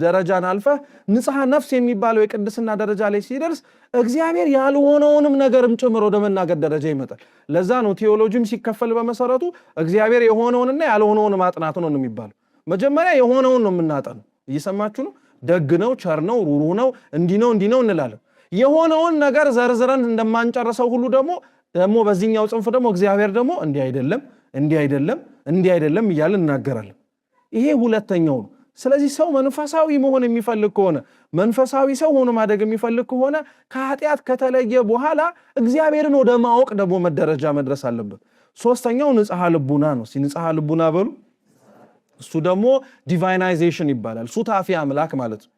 ደረጃን አልፈህ ንጽሐ ነፍስ የሚባለው የቅድስና ደረጃ ላይ ሲደርስ እግዚአብሔር ያልሆነውንም ነገርም ጭምር ወደ መናገር ደረጃ ይመጣል። ለዛ ነው ቴዎሎጂም ሲከፈል በመሰረቱ እግዚአብሔር የሆነውንና ያልሆነውን ማጥናት ነው የሚባለው። መጀመሪያ የሆነውን ነው የምናጠነው። እየሰማችሁ ነው። ደግ ነው፣ ቸር ነው፣ ሩሩ ነው፣ እንዲህ ነው እንላለን። የሆነውን ነገር ዘርዝረን እንደማንጨርሰው ሁሉ ደግሞ በዚህኛው ጽንፍ ደግሞ እግዚአብሔር ደግሞ እንዲህ አይደለም እያልን እናገራለን። ይሄ ሁለተኛው ነው። ስለዚህ ሰው መንፈሳዊ መሆን የሚፈልግ ከሆነ መንፈሳዊ ሰው ሆኖ ማደግ የሚፈልግ ከሆነ ከኃጢአት ከተለየ በኋላ እግዚአብሔርን ወደ ማወቅ ደግሞ መደረጃ መድረስ አለበት። ሶስተኛው ንጽሐ ልቡና ነው። ንጽሐ ልቡና በሉ። እሱ ደግሞ ዲቫይናይዜሽን ይባላል። ሱታፊ አምላክ ማለት ነው።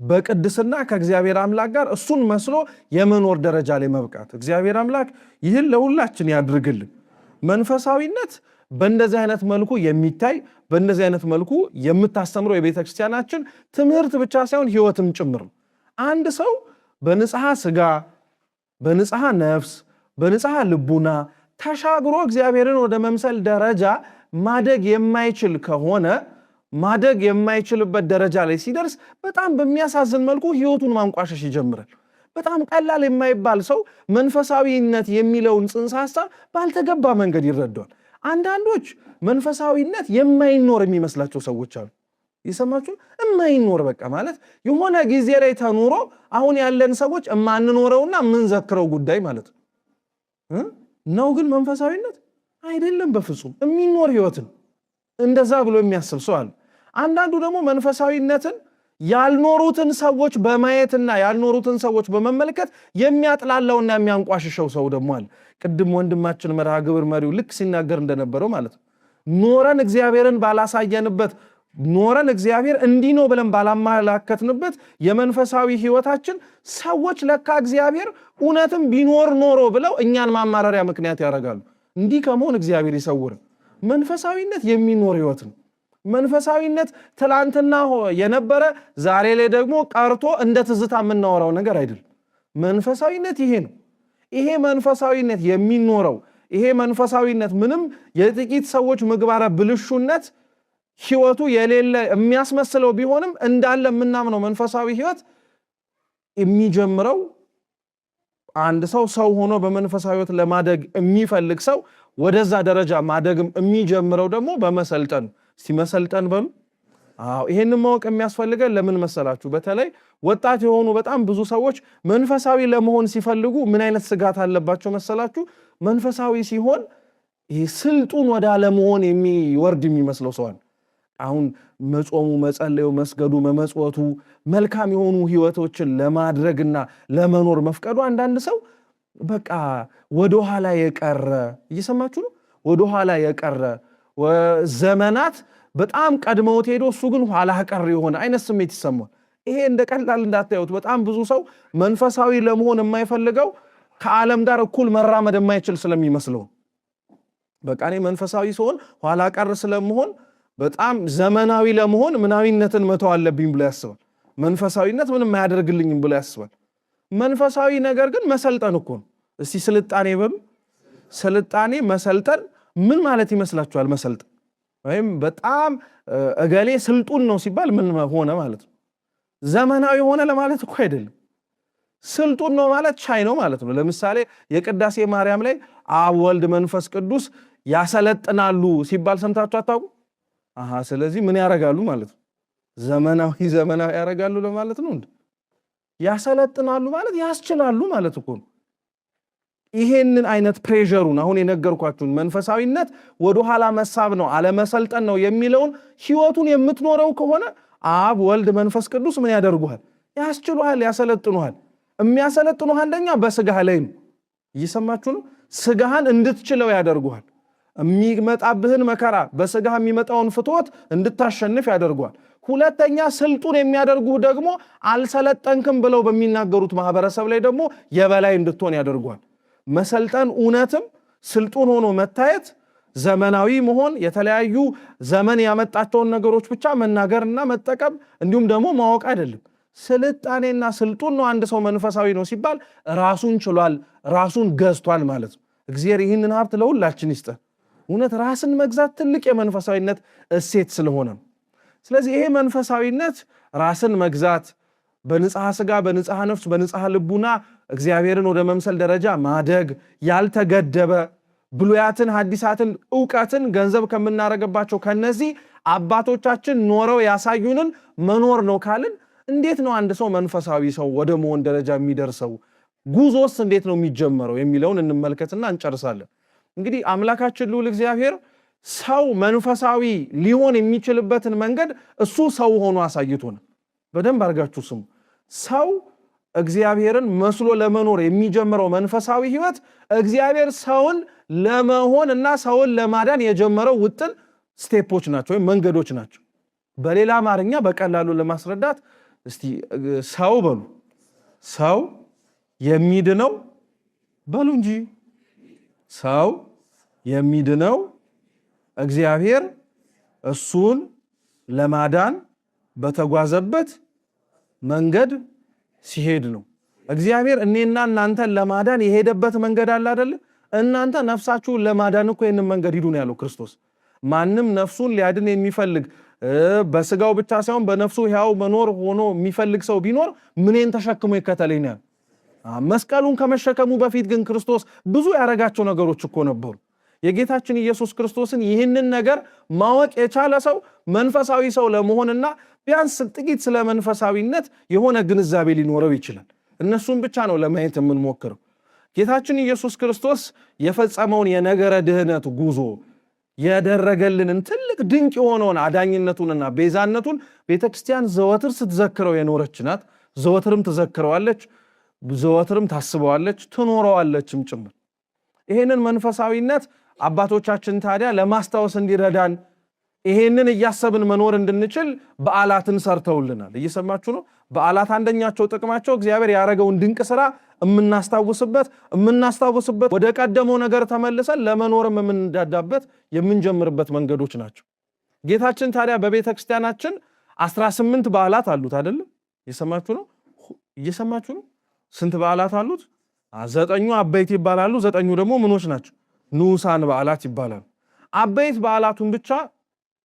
በቅድስና ከእግዚአብሔር አምላክ ጋር እሱን መስሎ የመኖር ደረጃ ላይ መብቃት። እግዚአብሔር አምላክ ይህን ለሁላችን ያድርግልን። መንፈሳዊነት በእንደዚህ አይነት መልኩ የሚታይ በእንደዚህ አይነት መልኩ የምታስተምረው የቤተ ክርስቲያናችን ትምህርት ብቻ ሳይሆን ሕይወትም ጭምር ነው። አንድ ሰው በንጽሐ ስጋ፣ በንጽሐ ነፍስ፣ በንጽሐ ልቡና ተሻግሮ እግዚአብሔርን ወደ መምሰል ደረጃ ማደግ የማይችል ከሆነ ማደግ የማይችልበት ደረጃ ላይ ሲደርስ በጣም በሚያሳዝን መልኩ ሕይወቱን ማንቋሸሽ ይጀምራል። በጣም ቀላል የማይባል ሰው መንፈሳዊነት የሚለውን ጽንሰ ሐሳብ ባልተገባ መንገድ ይረዳዋል። አንዳንዶች መንፈሳዊነት የማይኖር የሚመስላቸው ሰዎች አሉ። ይሰማችሁ? የማይኖር በቃ ማለት የሆነ ጊዜ ላይ ተኖሮ አሁን ያለን ሰዎች የማንኖረውና የምንዘክረው ጉዳይ ማለት ነው። ግን መንፈሳዊነት አይደለም፣ በፍጹም የሚኖር ሕይወትን እንደዛ ብሎ የሚያስብ ሰው አለ። አንዳንዱ ደግሞ መንፈሳዊነትን ያልኖሩትን ሰዎች በማየትና ያልኖሩትን ሰዎች በመመልከት የሚያጥላላውና የሚያንቋሽሸው ሰው ደግሞ አለ። ቅድም ወንድማችን መርሃ ግብር መሪው ልክ ሲናገር እንደነበረው ማለት ነው። ኖረን እግዚአብሔርን ባላሳየንበት፣ ኖረን እግዚአብሔር እንዲህ ነው ብለን ባላመላከትንበት የመንፈሳዊ ሕይወታችን ሰዎች ለካ እግዚአብሔር እውነትም ቢኖር ኖሮ ብለው እኛን ማማረሪያ ምክንያት ያደርጋሉ። እንዲህ ከመሆን እግዚአብሔር ይሰውርን። መንፈሳዊነት የሚኖር ሕይወት ነው። መንፈሳዊነት ትላንትና የነበረ ዛሬ ላይ ደግሞ ቀርቶ እንደ ትዝታ የምናወራው ነገር አይደለም። መንፈሳዊነት ይሄ ነው። ይሄ መንፈሳዊነት የሚኖረው ይሄ መንፈሳዊነት ምንም የጥቂት ሰዎች ምግባረ ብልሹነት ሕይወቱ የሌለ የሚያስመስለው ቢሆንም እንዳለ የምናምነው መንፈሳዊ ሕይወት የሚጀምረው አንድ ሰው ሆኖ በመንፈሳዊ ሕይወት ለማደግ የሚፈልግ ሰው ወደዛ ደረጃ ማደግም የሚጀምረው ደግሞ በመሰልጠን ሲመሰልጠን በሉ። ይሄንን ማወቅ የሚያስፈልገን ለምን መሰላችሁ? በተለይ ወጣት የሆኑ በጣም ብዙ ሰዎች መንፈሳዊ ለመሆን ሲፈልጉ ምን አይነት ስጋት አለባቸው መሰላችሁ? መንፈሳዊ ሲሆን ይሄ ስልጡን ወደ አለመሆን የሚወርድ የሚመስለው ሰው አሁን መጾሙ፣ መጸለዩ፣ መስገዱ፣ መመጽወቱ መልካም የሆኑ ህይወቶችን ለማድረግና ለመኖር መፍቀዱ አንዳንድ ሰው በቃ ወደ ኋላ የቀረ እየሰማችሁ ነው። ወደ ኋላ የቀረ ዘመናት በጣም ቀድመውት ሄዶ እሱ ግን ኋላ ቀር የሆነ አይነት ስሜት ይሰማል። ይሄ እንደ ቀላል እንዳታዩት። በጣም ብዙ ሰው መንፈሳዊ ለመሆን የማይፈልገው ከዓለም ጋር እኩል መራመድ የማይችል ስለሚመስለው በቃ እኔ መንፈሳዊ ሲሆን ኋላ ቀር ስለመሆን በጣም ዘመናዊ ለመሆን ምናዊነትን መተው አለብኝ ብሎ ያስባል። መንፈሳዊነት ምንም አያደርግልኝም ብሎ ያስባል። መንፈሳዊ ነገር ግን መሰልጠን እኮ ነው። እስቲ ስልጣኔ በሉ። ስልጣኔ መሰልጠን ምን ማለት ይመስላችኋል? መሰልጠን ወይም በጣም እገሌ ስልጡን ነው ሲባል ምን ሆነ ማለት ነው? ዘመናዊ ሆነ ለማለት እኮ አይደለም። ስልጡን ነው ማለት ቻይ ነው ማለት ነው። ለምሳሌ የቅዳሴ ማርያም ላይ አብ ወልድ መንፈስ ቅዱስ ያሰለጥናሉ ሲባል ሰምታችሁ አታውቁ? ስለዚህ ምን ያረጋሉ ማለት ነው? ዘመናዊ ያረጋሉ ለማለት ነው እንዴ? ያሰለጥናሉ ማለት ያስችላሉ ማለት እኮ ነው። ይሄንን አይነት ፕሬሸሩን አሁን የነገርኳችሁን መንፈሳዊነት ወደ ኋላ መሳብ ነው አለመሰልጠን ነው የሚለውን ህይወቱን የምትኖረው ከሆነ አብ ወልድ መንፈስ ቅዱስ ምን ያደርጉሃል? ያስችሉሃል፣ ያሰለጥኑሃል። የሚያሰለጥኑህ አንደኛ በስጋህ ላይ ነው። እየሰማችሁ ነው? ስጋህን እንድትችለው ያደርጉሃል። የሚመጣብህን መከራ በስጋህ የሚመጣውን ፍትወት እንድታሸንፍ ያደርጉሃል። ሁለተኛ ስልጡን የሚያደርጉህ ደግሞ አልሰለጠንክም ብለው በሚናገሩት ማህበረሰብ ላይ ደግሞ የበላይ እንድትሆን ያደርጉሃል። መሰልጠን እውነትም ስልጡን ሆኖ መታየት፣ ዘመናዊ መሆን፣ የተለያዩ ዘመን ያመጣቸውን ነገሮች ብቻ መናገርና መጠቀም እንዲሁም ደግሞ ማወቅ አይደለም። ስልጣኔና ስልጡን ነው አንድ ሰው መንፈሳዊ ነው ሲባል ራሱን ችሏል፣ ራሱን ገዝቷል ማለት ነው። እግዚአብሔር ይህንን ሀብት ለሁላችን ይስጠን። እውነት ራስን መግዛት ትልቅ የመንፈሳዊነት እሴት ስለሆነ፣ ስለዚህ ይሄ መንፈሳዊነት ራስን መግዛት፣ በንጽሐ ስጋ፣ በንጽሐ ነፍስ፣ በንጽሐ ልቡና እግዚአብሔርን ወደ መምሰል ደረጃ ማደግ፣ ያልተገደበ ብሉያትን ሐዲሳትን ዕውቀትን ገንዘብ ከምናረጋባቸው ከነዚህ አባቶቻችን ኖረው ያሳዩንን መኖር ነው ካልን እንዴት ነው አንድ ሰው መንፈሳዊ ሰው ወደ መሆን ደረጃ የሚደርሰው? ጉዞስ እንዴት ነው የሚጀመረው የሚለውን እንመልከትና እንጨርሳለን። እንግዲህ አምላካችን ልዑል እግዚአብሔር ሰው መንፈሳዊ ሊሆን የሚችልበትን መንገድ እሱ ሰው ሆኖ አሳይቶናል። በደንብ አድርጋችሁ ስሙ። ሰው እግዚአብሔርን መስሎ ለመኖር የሚጀምረው መንፈሳዊ ህይወት እግዚአብሔር ሰውን ለመሆን እና ሰውን ለማዳን የጀመረው ውጥን ስቴፖች ናቸው ወይም መንገዶች ናቸው። በሌላ አማርኛ በቀላሉ ለማስረዳት እስቲ ሰው በሉ። ሰው የሚድነው በሉ እንጂ ሰው የሚድነው እግዚአብሔር እሱን ለማዳን በተጓዘበት መንገድ ሲሄድ ነው። እግዚአብሔር እኔና እናንተን ለማዳን የሄደበት መንገድ አለ አይደል? እናንተ ነፍሳችሁን ለማዳን እኮ ይሄንን መንገድ ሂዱ ነው ያለው ክርስቶስ። ማንም ነፍሱን ሊያድን የሚፈልግ በስጋው ብቻ ሳይሆን በነፍሱ ሕያው መኖር ሆኖ የሚፈልግ ሰው ቢኖር ምንን ተሸክሞ ይከተለኝ ነው። መስቀሉን ከመሸከሙ በፊት ግን ክርስቶስ ብዙ ያረጋቸው ነገሮች እኮ ነበሩ። የጌታችን ኢየሱስ ክርስቶስን ይህንን ነገር ማወቅ የቻለ ሰው መንፈሳዊ ሰው ለመሆንና ቢያንስ ጥቂት ስለ መንፈሳዊነት የሆነ ግንዛቤ ሊኖረው ይችላል። እነሱን ብቻ ነው ለማየት የምንሞክረው። ጌታችን ኢየሱስ ክርስቶስ የፈጸመውን የነገረ ድህነት ጉዞ ያደረገልንን ትልቅ ድንቅ የሆነውን አዳኝነቱንና ቤዛነቱን ቤተክርስቲያን ዘወትር ስትዘክረው የኖረች ናት። ዘወትርም ትዘክረዋለች፣ ዘወትርም ታስበዋለች፣ ትኖረዋለችም ጭምር። ይሄንን መንፈሳዊነት አባቶቻችን ታዲያ ለማስታወስ እንዲረዳን ይሄንን እያሰብን መኖር እንድንችል በዓላትን ሰርተውልናል። እየሰማችሁ ነው? በዓላት አንደኛቸው ጥቅማቸው እግዚአብሔር ያረገውን ድንቅ ስራ የምናስታውስበት ወደ ቀደመው ነገር ተመልሰን ለመኖርም የምንዳዳበት የምንጀምርበት መንገዶች ናቸው። ጌታችን ታዲያ በቤተ ክርስቲያናችን 18 በዓላት አሉት አይደል? እየሰማችሁ ነው? እየሰማችሁ ነው? ስንት በዓላት አሉት? 9 አበይት ይባላሉ። 9 ደግሞ ምኖች ናቸው? ንዑሳን በዓላት ይባላሉ። አበይት በዓላቱን ብቻ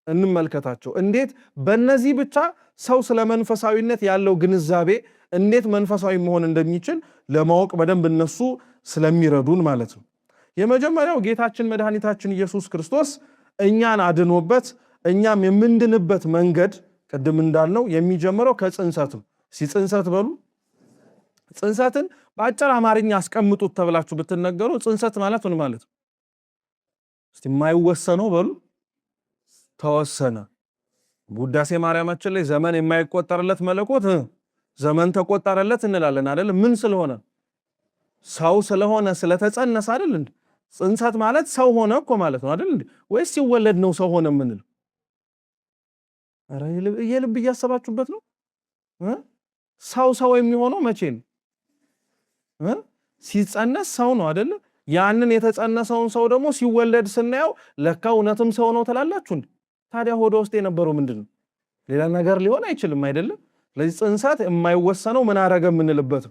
እንመልከታቸው። እንዴት በእነዚህ ብቻ ሰው ስለ መንፈሳዊነት ያለው ግንዛቤ እንዴት መንፈሳዊ መሆን እንደሚችል ለማወቅ በደንብ እነሱ ስለሚረዱን ማለት ነው። የመጀመሪያው ጌታችን መድኃኒታችን ኢየሱስ ክርስቶስ እኛን አድኖበት እኛም የምንድንበት መንገድ ቅድም እንዳልነው የሚጀምረው ከጽንሰት ነው። ጽንሰት በሉ። ጽንሰትን በአጭር አማርኛ አስቀምጡት ተብላችሁ ብትነገሩ ጽንሰት ማለት ምን ማለት ነው? እስቲ የማይወሰነው በሉ። ተወሰነ። ውዳሴ ማርያማችን ላይ ዘመን የማይቆጠርለት መለኮት ዘመን ተቆጠረለት እንላለን አይደል? ምን ስለሆነ? ሰው ስለሆነ ስለተጸነሰ አይደል እንዴ? ጽንሰት ማለት ሰው ሆነ እኮ ማለት ነው አይደል እንዴ? ወይስ ሲወለድ ነው ሰው ሆነ የምንለው? አረ የልብ እያሰባችሁበት ነው? ሰው የሚሆነው መቼ ነው? ሲጸነስ ሰው ነው አይደል? ያንን የተጸነሰውን ሰው ደግሞ ሲወለድ ስናየው ለካ እውነትም ሰው ነው ትላላችሁ እንዴ? ታዲያ ሆዶ ውስጥ የነበረው ምንድነው? ሌላ ነገር ሊሆን አይችልም አይደለም? ለዚህ ጽንሰት የማይወሰነው ምን አረገ የምንልበት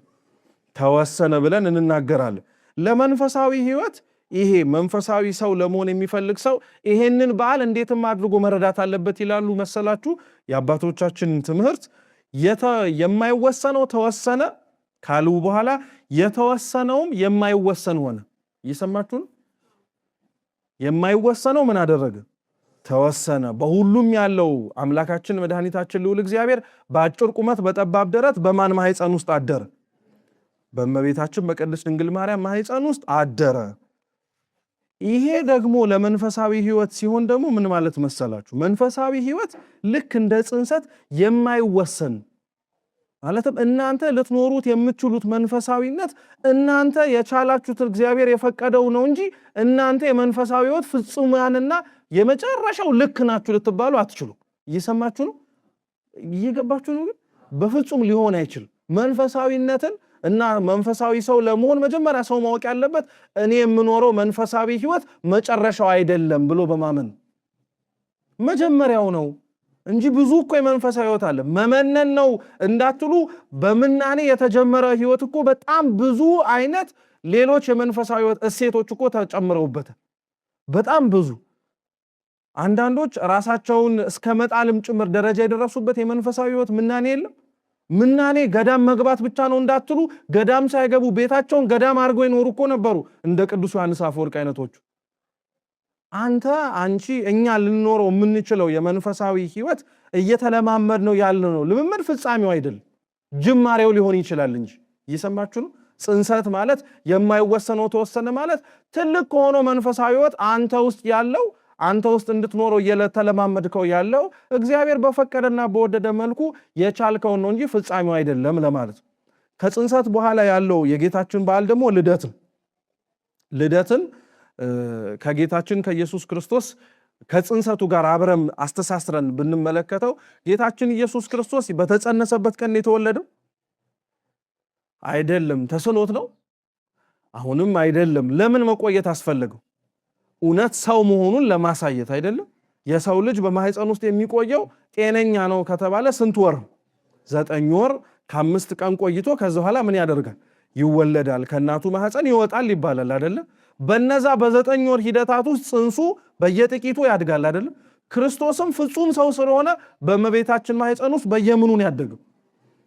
ተወሰነ ብለን እንናገራለን። ለመንፈሳዊ ህይወት ይሄ መንፈሳዊ ሰው ለመሆን የሚፈልግ ሰው ይሄንን በዓል እንዴትም አድርጎ መረዳት አለበት ይላሉ መሰላችሁ የአባቶቻችን ትምህርት። የማይወሰነው ተወሰነ፣ ካሉ በኋላ የተወሰነውም የማይወሰን ሆነ። እየሰማችሁን? የማይወሰነው ምን አደረገ? ተወሰነ። በሁሉም ያለው አምላካችን መድኃኒታችን ልዑል እግዚአብሔር በአጭር ቁመት በጠባብ ደረት በማን ማህፀን ውስጥ አደረ? በእመቤታችን በቅድስት ድንግል ማርያም ማህፀን ውስጥ አደረ። ይሄ ደግሞ ለመንፈሳዊ ህይወት ሲሆን ደግሞ ምን ማለት መሰላችሁ? መንፈሳዊ ህይወት ልክ እንደ ጽንሰት የማይወሰን ማለትም እናንተ ልትኖሩት የምትችሉት መንፈሳዊነት እናንተ የቻላችሁት እግዚአብሔር የፈቀደው ነው እንጂ እናንተ የመንፈሳዊ ህይወት ፍጹማንና የመጨረሻው ልክ ናችሁ ልትባሉ አትችሉ። እየሰማችሁ ነው? እየገባችሁ ነው? በፍጹም ሊሆን አይችልም። መንፈሳዊነትን እና መንፈሳዊ ሰው ለመሆን መጀመሪያ ሰው ማወቅ ያለበት እኔ የምኖረው መንፈሳዊ ህይወት መጨረሻው አይደለም ብሎ በማመን መጀመሪያው ነው እንጂ ብዙ እኮ የመንፈሳዊ ህይወት አለ። መመነን ነው እንዳትሉ፣ በምናኔ የተጀመረ ህይወት እኮ በጣም ብዙ አይነት ሌሎች የመንፈሳዊ ህይወት እሴቶች እኮ ተጨምረውበት በጣም ብዙ። አንዳንዶች ራሳቸውን እስከ መጣልም ጭምር ደረጃ የደረሱበት የመንፈሳዊ ህይወት ምናኔ የለም። ምናኔ ገዳም መግባት ብቻ ነው እንዳትሉ፣ ገዳም ሳይገቡ ቤታቸውን ገዳም አድርገው ይኖሩ እኮ ነበሩ እንደ ቅዱስ ዮሐንስ አፈወርቅ አይነቶቹ። አንተ አንቺ እኛ ልንኖረው የምንችለው የመንፈሳዊ ህይወት እየተለማመድ ነው ያለ ነው። ልምምድ ፍጻሜው አይደለም፣ ጅማሬው ሊሆን ይችላል እንጂ። እየሰማችሁ ነው? ጽንሰት ማለት የማይወሰነው ተወሰነ ማለት ትልቅ ከሆነው መንፈሳዊ ህይወት አንተ ውስጥ ያለው አንተ ውስጥ እንድትኖረው እየተለማመድከው ያለው እግዚአብሔር በፈቀደና በወደደ መልኩ የቻልከው ነው እንጂ ፍጻሜው አይደለም ለማለት ነው። ከጽንሰት በኋላ ያለው የጌታችን በዓል ደግሞ ልደትን ከጌታችን ከኢየሱስ ክርስቶስ ከጽንሰቱ ጋር አብረን አስተሳስረን ብንመለከተው ጌታችን ኢየሱስ ክርስቶስ በተጸነሰበት ቀን የተወለደው አይደለም። ተስኖት ነው? አሁንም አይደለም። ለምን መቆየት አስፈለገው? እውነት ሰው መሆኑን ለማሳየት አይደለም። የሰው ልጅ በማህፀን ውስጥ የሚቆየው ጤነኛ ነው ከተባለ ስንት ወር? 9 ወር ከ5 ቀን ቆይቶ ከዛ በኋላ ምን ያደርጋል? ይወለዳል፣ ከእናቱ ማህፀን ይወጣል ይባላል አይደለ? በነዛ በ9 ወር ሂደታት ውስጥ ጽንሱ በየጥቂቱ ያድጋል አይደለ? ክርስቶስም ፍጹም ሰው ስለሆነ በእመቤታችን ማህፀን ውስጥ በየምኑን ያደገው።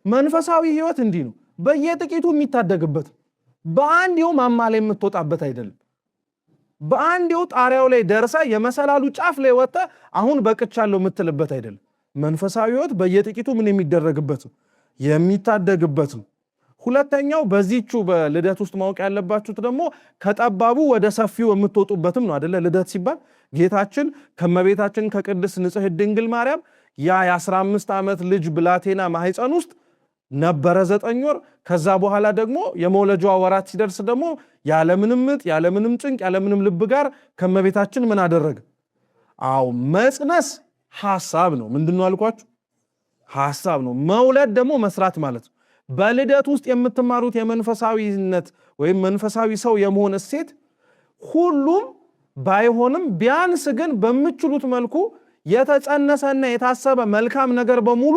መንፈሳዊ ህይወት እንዲህ ነው፣ በየጥቂቱ የሚታደግበት፣ በአንዴው ማማ ላይ የምትወጣበት አይደለም። በአንዴው ጣሪያው ላይ ደርሳ የመሰላሉ ጫፍ ላይ ወጣ አሁን በቅቻለሁ የምትልበት አይደለም። መንፈሳዊ ህይወት በየጥቂቱ ምን የሚደረግበት የሚታደግበት። ሁለተኛው በዚህቹ በልደት ውስጥ ማወቅ ያለባችሁት ደግሞ ከጠባቡ ወደ ሰፊው የምትወጡበትም ነው አይደለ? ልደት ሲባል ጌታችን ከመቤታችን ከቅድስት ንጽሕት ድንግል ማርያም ያ የ15 ዓመት ልጅ ብላቴና ማህፀን ውስጥ ነበረ 9 ወር። ከዛ በኋላ ደግሞ የመውለጃዋ ወራት ሲደርስ ደግሞ ያለምንም ምጥ ያለምንም ጭንቅ ያለምንም ልብ ጋር ከመቤታችን ምን አደረገ? አው መጽነስ ሐሳብ ነው። ምንድነው አልኳችሁ? ሐሳብ ነው። መውለድ ደግሞ መስራት ማለት ነው። በልደት ውስጥ የምትማሩት የመንፈሳዊነት ወይም መንፈሳዊ ሰው የመሆን እሴት ሁሉም ባይሆንም ቢያንስ ግን በምትችሉት መልኩ የተጸነሰና የታሰበ መልካም ነገር በሙሉ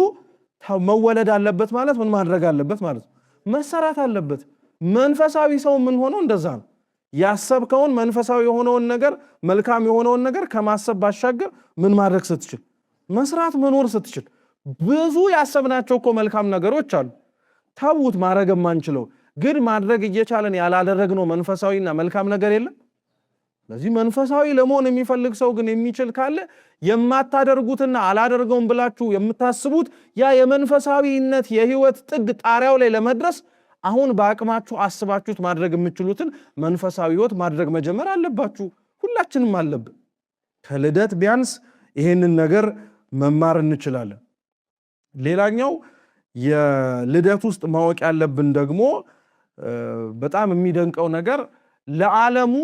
መወለድ አለበት ማለት ምን ማድረግ አለበት ማለት ነው? መሰራት አለበት። መንፈሳዊ ሰው ምን ሆኖ እንደዛ ነው። ያሰብከውን መንፈሳዊ የሆነውን ነገር መልካም የሆነውን ነገር ከማሰብ ባሻገር ምን ማድረግ ስትችል፣ መስራት መኖር ስትችል። ብዙ ያሰብናቸው እኮ መልካም ነገሮች አሉ ተውት ማድረግ የማንችለው ግን ማድረግ እየቻለን ያላደረግነው መንፈሳዊና መልካም ነገር የለም። ስለዚህ መንፈሳዊ ለመሆን የሚፈልግ ሰው ግን የሚችል ካለ የማታደርጉትና አላደርገውም ብላችሁ የምታስቡት ያ የመንፈሳዊነት የህይወት ጥግ ጣሪያው ላይ ለመድረስ አሁን በአቅማችሁ አስባችሁት ማድረግ የምትችሉትን መንፈሳዊ ህይወት ማድረግ መጀመር አለባችሁ። ሁላችንም አለብን። ከልደት ቢያንስ ይሄንን ነገር መማር እንችላለን። ሌላኛው የልደት ውስጥ ማወቅ ያለብን ደግሞ በጣም የሚደንቀው ነገር ለዓለሙ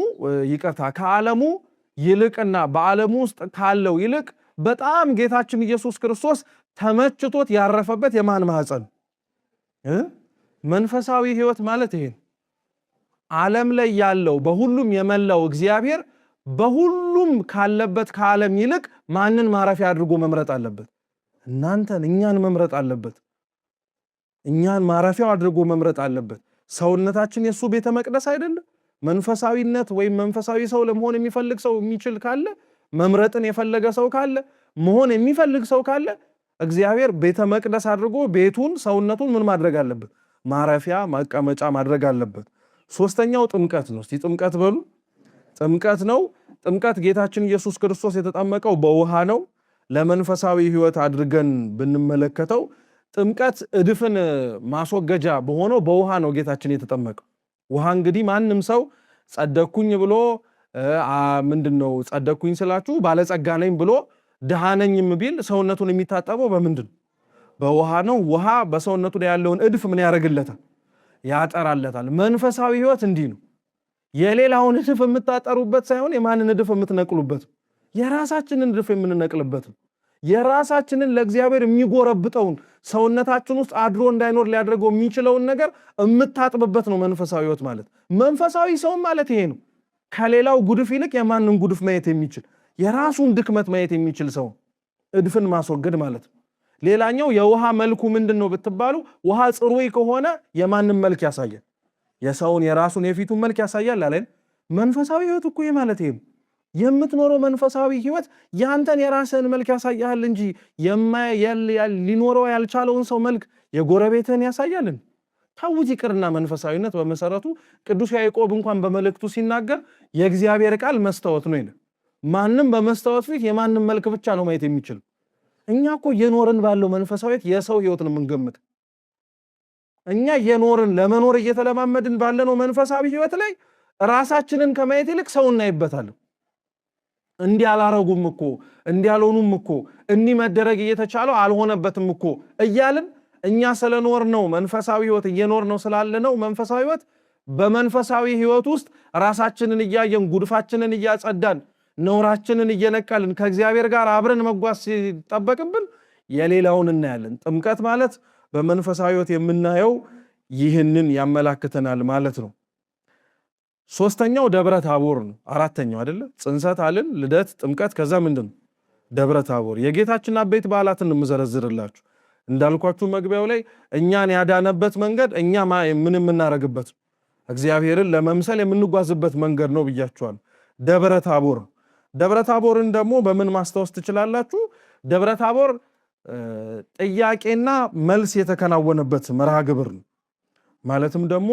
ይቅርታ ከዓለሙ ይልቅና በዓለሙ ውስጥ ካለው ይልቅ በጣም ጌታችን ኢየሱስ ክርስቶስ ተመችቶት ያረፈበት የማን ማህፀን? መንፈሳዊ ህይወት ማለት ይሄ ዓለም ላይ ያለው በሁሉም የመላው እግዚአብሔር በሁሉም ካለበት ከዓለም ይልቅ ማንን ማረፊያ አድርጎ መምረጥ አለበት? እናንተን፣ እኛን መምረጥ አለበት። እኛን ማረፊያው አድርጎ መምረጥ አለበት። ሰውነታችን የሱ ቤተ መቅደስ አይደለም? መንፈሳዊነት ወይም መንፈሳዊ ሰው ለመሆን የሚፈልግ ሰው የሚችል ካለ መምረጥን የፈለገ ሰው ካለ መሆን የሚፈልግ ሰው ካለ እግዚአብሔር ቤተ መቅደስ አድርጎ ቤቱን ሰውነቱን ምን ማድረግ አለበት? ማረፊያ መቀመጫ ማድረግ አለበት። ሶስተኛው ጥምቀት ነው። እስቲ ጥምቀት በሉ። ጥምቀት ነው። ጥምቀት ጌታችን ኢየሱስ ክርስቶስ የተጠመቀው በውሃ ነው። ለመንፈሳዊ ሕይወት አድርገን ብንመለከተው ጥምቀት እድፍን ማስወገጃ በሆነው በውሃ ነው ጌታችን የተጠመቀው። ውሃ እንግዲህ ማንም ሰው ጸደኩኝ ብሎ ምንድነው ጸደኩኝ ስላችሁ ባለጸጋ ነኝ ብሎ ድሃ ነኝም ቢል ሰውነቱን የሚታጠበው በምንድን በውሃ ነው። ውሃ በሰውነቱ ላይ ያለውን እድፍ ምን ያደርግለታል? ያጠራለታል። መንፈሳዊ ሕይወት እንዲህ ነው። የሌላውን እድፍ የምታጠሩበት ሳይሆን የማንን እድፍ የምትነቅሉበት፣ የራሳችንን እድፍ የምንነቅልበት፣ የራሳችንን ለእግዚአብሔር የሚጎረብጠውን ሰውነታችን ውስጥ አድሮ እንዳይኖር ሊያደርገው የሚችለውን ነገር የምታጥብበት ነው መንፈሳዊ ሕይወት ማለት። መንፈሳዊ ሰው ማለት ይሄ ነው። ከሌላው ጉድፍ ይልቅ የማንን ጉድፍ ማየት የሚችል፣ የራሱን ድክመት ማየት የሚችል ሰው እድፍን ማስወገድ ማለት ነው። ሌላኛው የውሃ መልኩ ምንድነው ብትባሉ፣ ውሃ ጽሩይ ከሆነ የማንን መልክ ያሳያል? የሰውን የራሱን የፊቱን መልክ ያሳያል አለን። መንፈሳዊ ሕይወት እኮ ማለት ይሄ የምትኖረው መንፈሳዊ ሕይወት ያንተን የራስህን መልክ ያሳያል እንጂ ሊኖረው ያልቻለውን ሰው መልክ የጎረቤትህን ያሳያልን? ታውት ይቅርና መንፈሳዊነት በመሰረቱ ቅዱስ ያዕቆብ እንኳን በመልእክቱ ሲናገር የእግዚአብሔር ቃል መስታወት ነው ይላል። ማንም በመስታወት ፊት የማንም መልክ ብቻ ነው ማየት የሚችል። እኛ እኮ የኖርን ባለው መንፈሳዊት የሰው ሕይወት ነው የምንገምት። እኛ የኖርን ለመኖር እየተለማመድን ባለነው መንፈሳዊ ሕይወት ላይ ራሳችንን ከማየት ይልቅ ሰው እናይበታለን። እንዲህ አላረጉም እኮ እንዲህ አልሆኑም እኮ እንዲህ መደረግ እየተቻለው አልሆነበትም እኮ እያልን እኛ ስለኖር ነው መንፈሳዊ ሕይወት እየኖር ነው ስላለ ነው መንፈሳዊ ሕይወት። በመንፈሳዊ ሕይወት ውስጥ ራሳችንን እያየን ጉድፋችንን እያጸዳን ነውራችንን እየነቀልን ከእግዚአብሔር ጋር አብረን መጓዝ ሲጠበቅብን የሌላውን እናያለን። ጥምቀት ማለት በመንፈሳዊ ሕይወት የምናየው ይህንን ያመላክተናል ማለት ነው። ሶስተኛው ደብረ ታቦር ነው። አራተኛው አይደለ? ጽንሰት አልን፣ ልደት፣ ጥምቀት፣ ከዛ ምንድን ነው? ደብረ ታቦር። የጌታችን አበይት በዓላትን እንመዘረዝርላችሁ። እንዳልኳችሁ መግቢያው ላይ እኛን ያዳነበት መንገድ እኛ ምን የምናረግበት እግዚአብሔርን ለመምሰል የምንጓዝበት መንገድ ነው ብያችኋል። ደብረ ታቦር። ደብረ ታቦርን ደግሞ በምን ማስታወስ ትችላላችሁ? ደብረ ታቦር ጥያቄና መልስ የተከናወነበት መርሃ ግብር ነው። ማለትም ደግሞ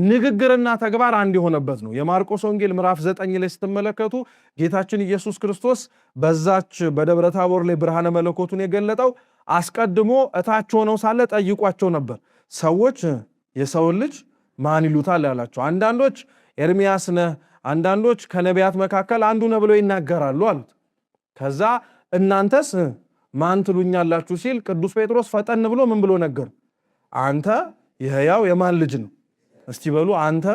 ንግግርና ተግባር አንድ የሆነበት ነው። የማርቆስ ወንጌል ምዕራፍ 9 ላይ ስትመለከቱ ጌታችን ኢየሱስ ክርስቶስ በዛች በደብረ ታቦር ላይ ብርሃነ መለኮቱን የገለጠው አስቀድሞ እታች ሆነው ሳለ ጠይቋቸው ነበር። ሰዎች የሰውን ልጅ ማን ይሉታል ያላቸው፣ አንዳንዶች ኤርሚያስ ነህ፣ አንዳንዶች ከነቢያት መካከል አንዱ ነህ ብለው ይናገራሉ አሉት። ከዛ እናንተስ ማን ትሉኛላችሁ ሲል ቅዱስ ጴጥሮስ ፈጠን ብሎ ምን ብሎ ነገር፣ አንተ የሕያው የማን ልጅ ነው? እስቲ በሉ አንተ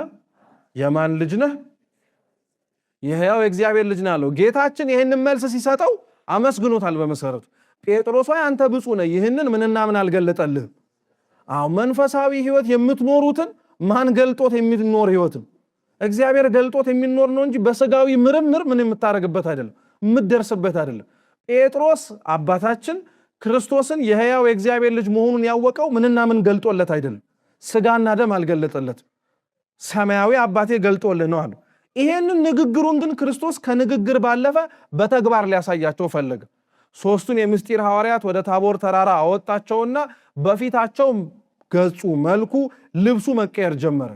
የማን ልጅ ነህ? የሕያው የእግዚአብሔር ልጅ ነህ አለው። ጌታችን ይህንን መልስ ሲሰጠው አመስግኖታል። በመሰረቱ ጴጥሮስ ሆይ አንተ ብፁዕ ነህ፣ ይህንን ምንና ምን አልገለጠልህም? አዎ መንፈሳዊ ሕይወት የምትኖሩትን ማን ገልጦት የሚኖር ሕይወት እግዚአብሔር ገልጦት የሚኖር ነው እንጂ በስጋዊ ምርምር ምን የምታረግበት አይደለም፣ የምትደርስበት አይደለም። ጴጥሮስ አባታችን ክርስቶስን የሕያው የእግዚአብሔር ልጅ መሆኑን ያወቀው ምንና ምን ገልጦለት አይደለም፣ ስጋና ደም አልገለጠለትም፣ ሰማያዊ አባቴ ገልጦልህ ነው አለ። ይሄንን ንግግሩን ግን ክርስቶስ ከንግግር ባለፈ በተግባር ሊያሳያቸው ፈለገ። ሶስቱን የምስጢር ሐዋርያት ወደ ታቦር ተራራ አወጣቸውና በፊታቸው ገጹ፣ መልኩ፣ ልብሱ መቀየር ጀመረ።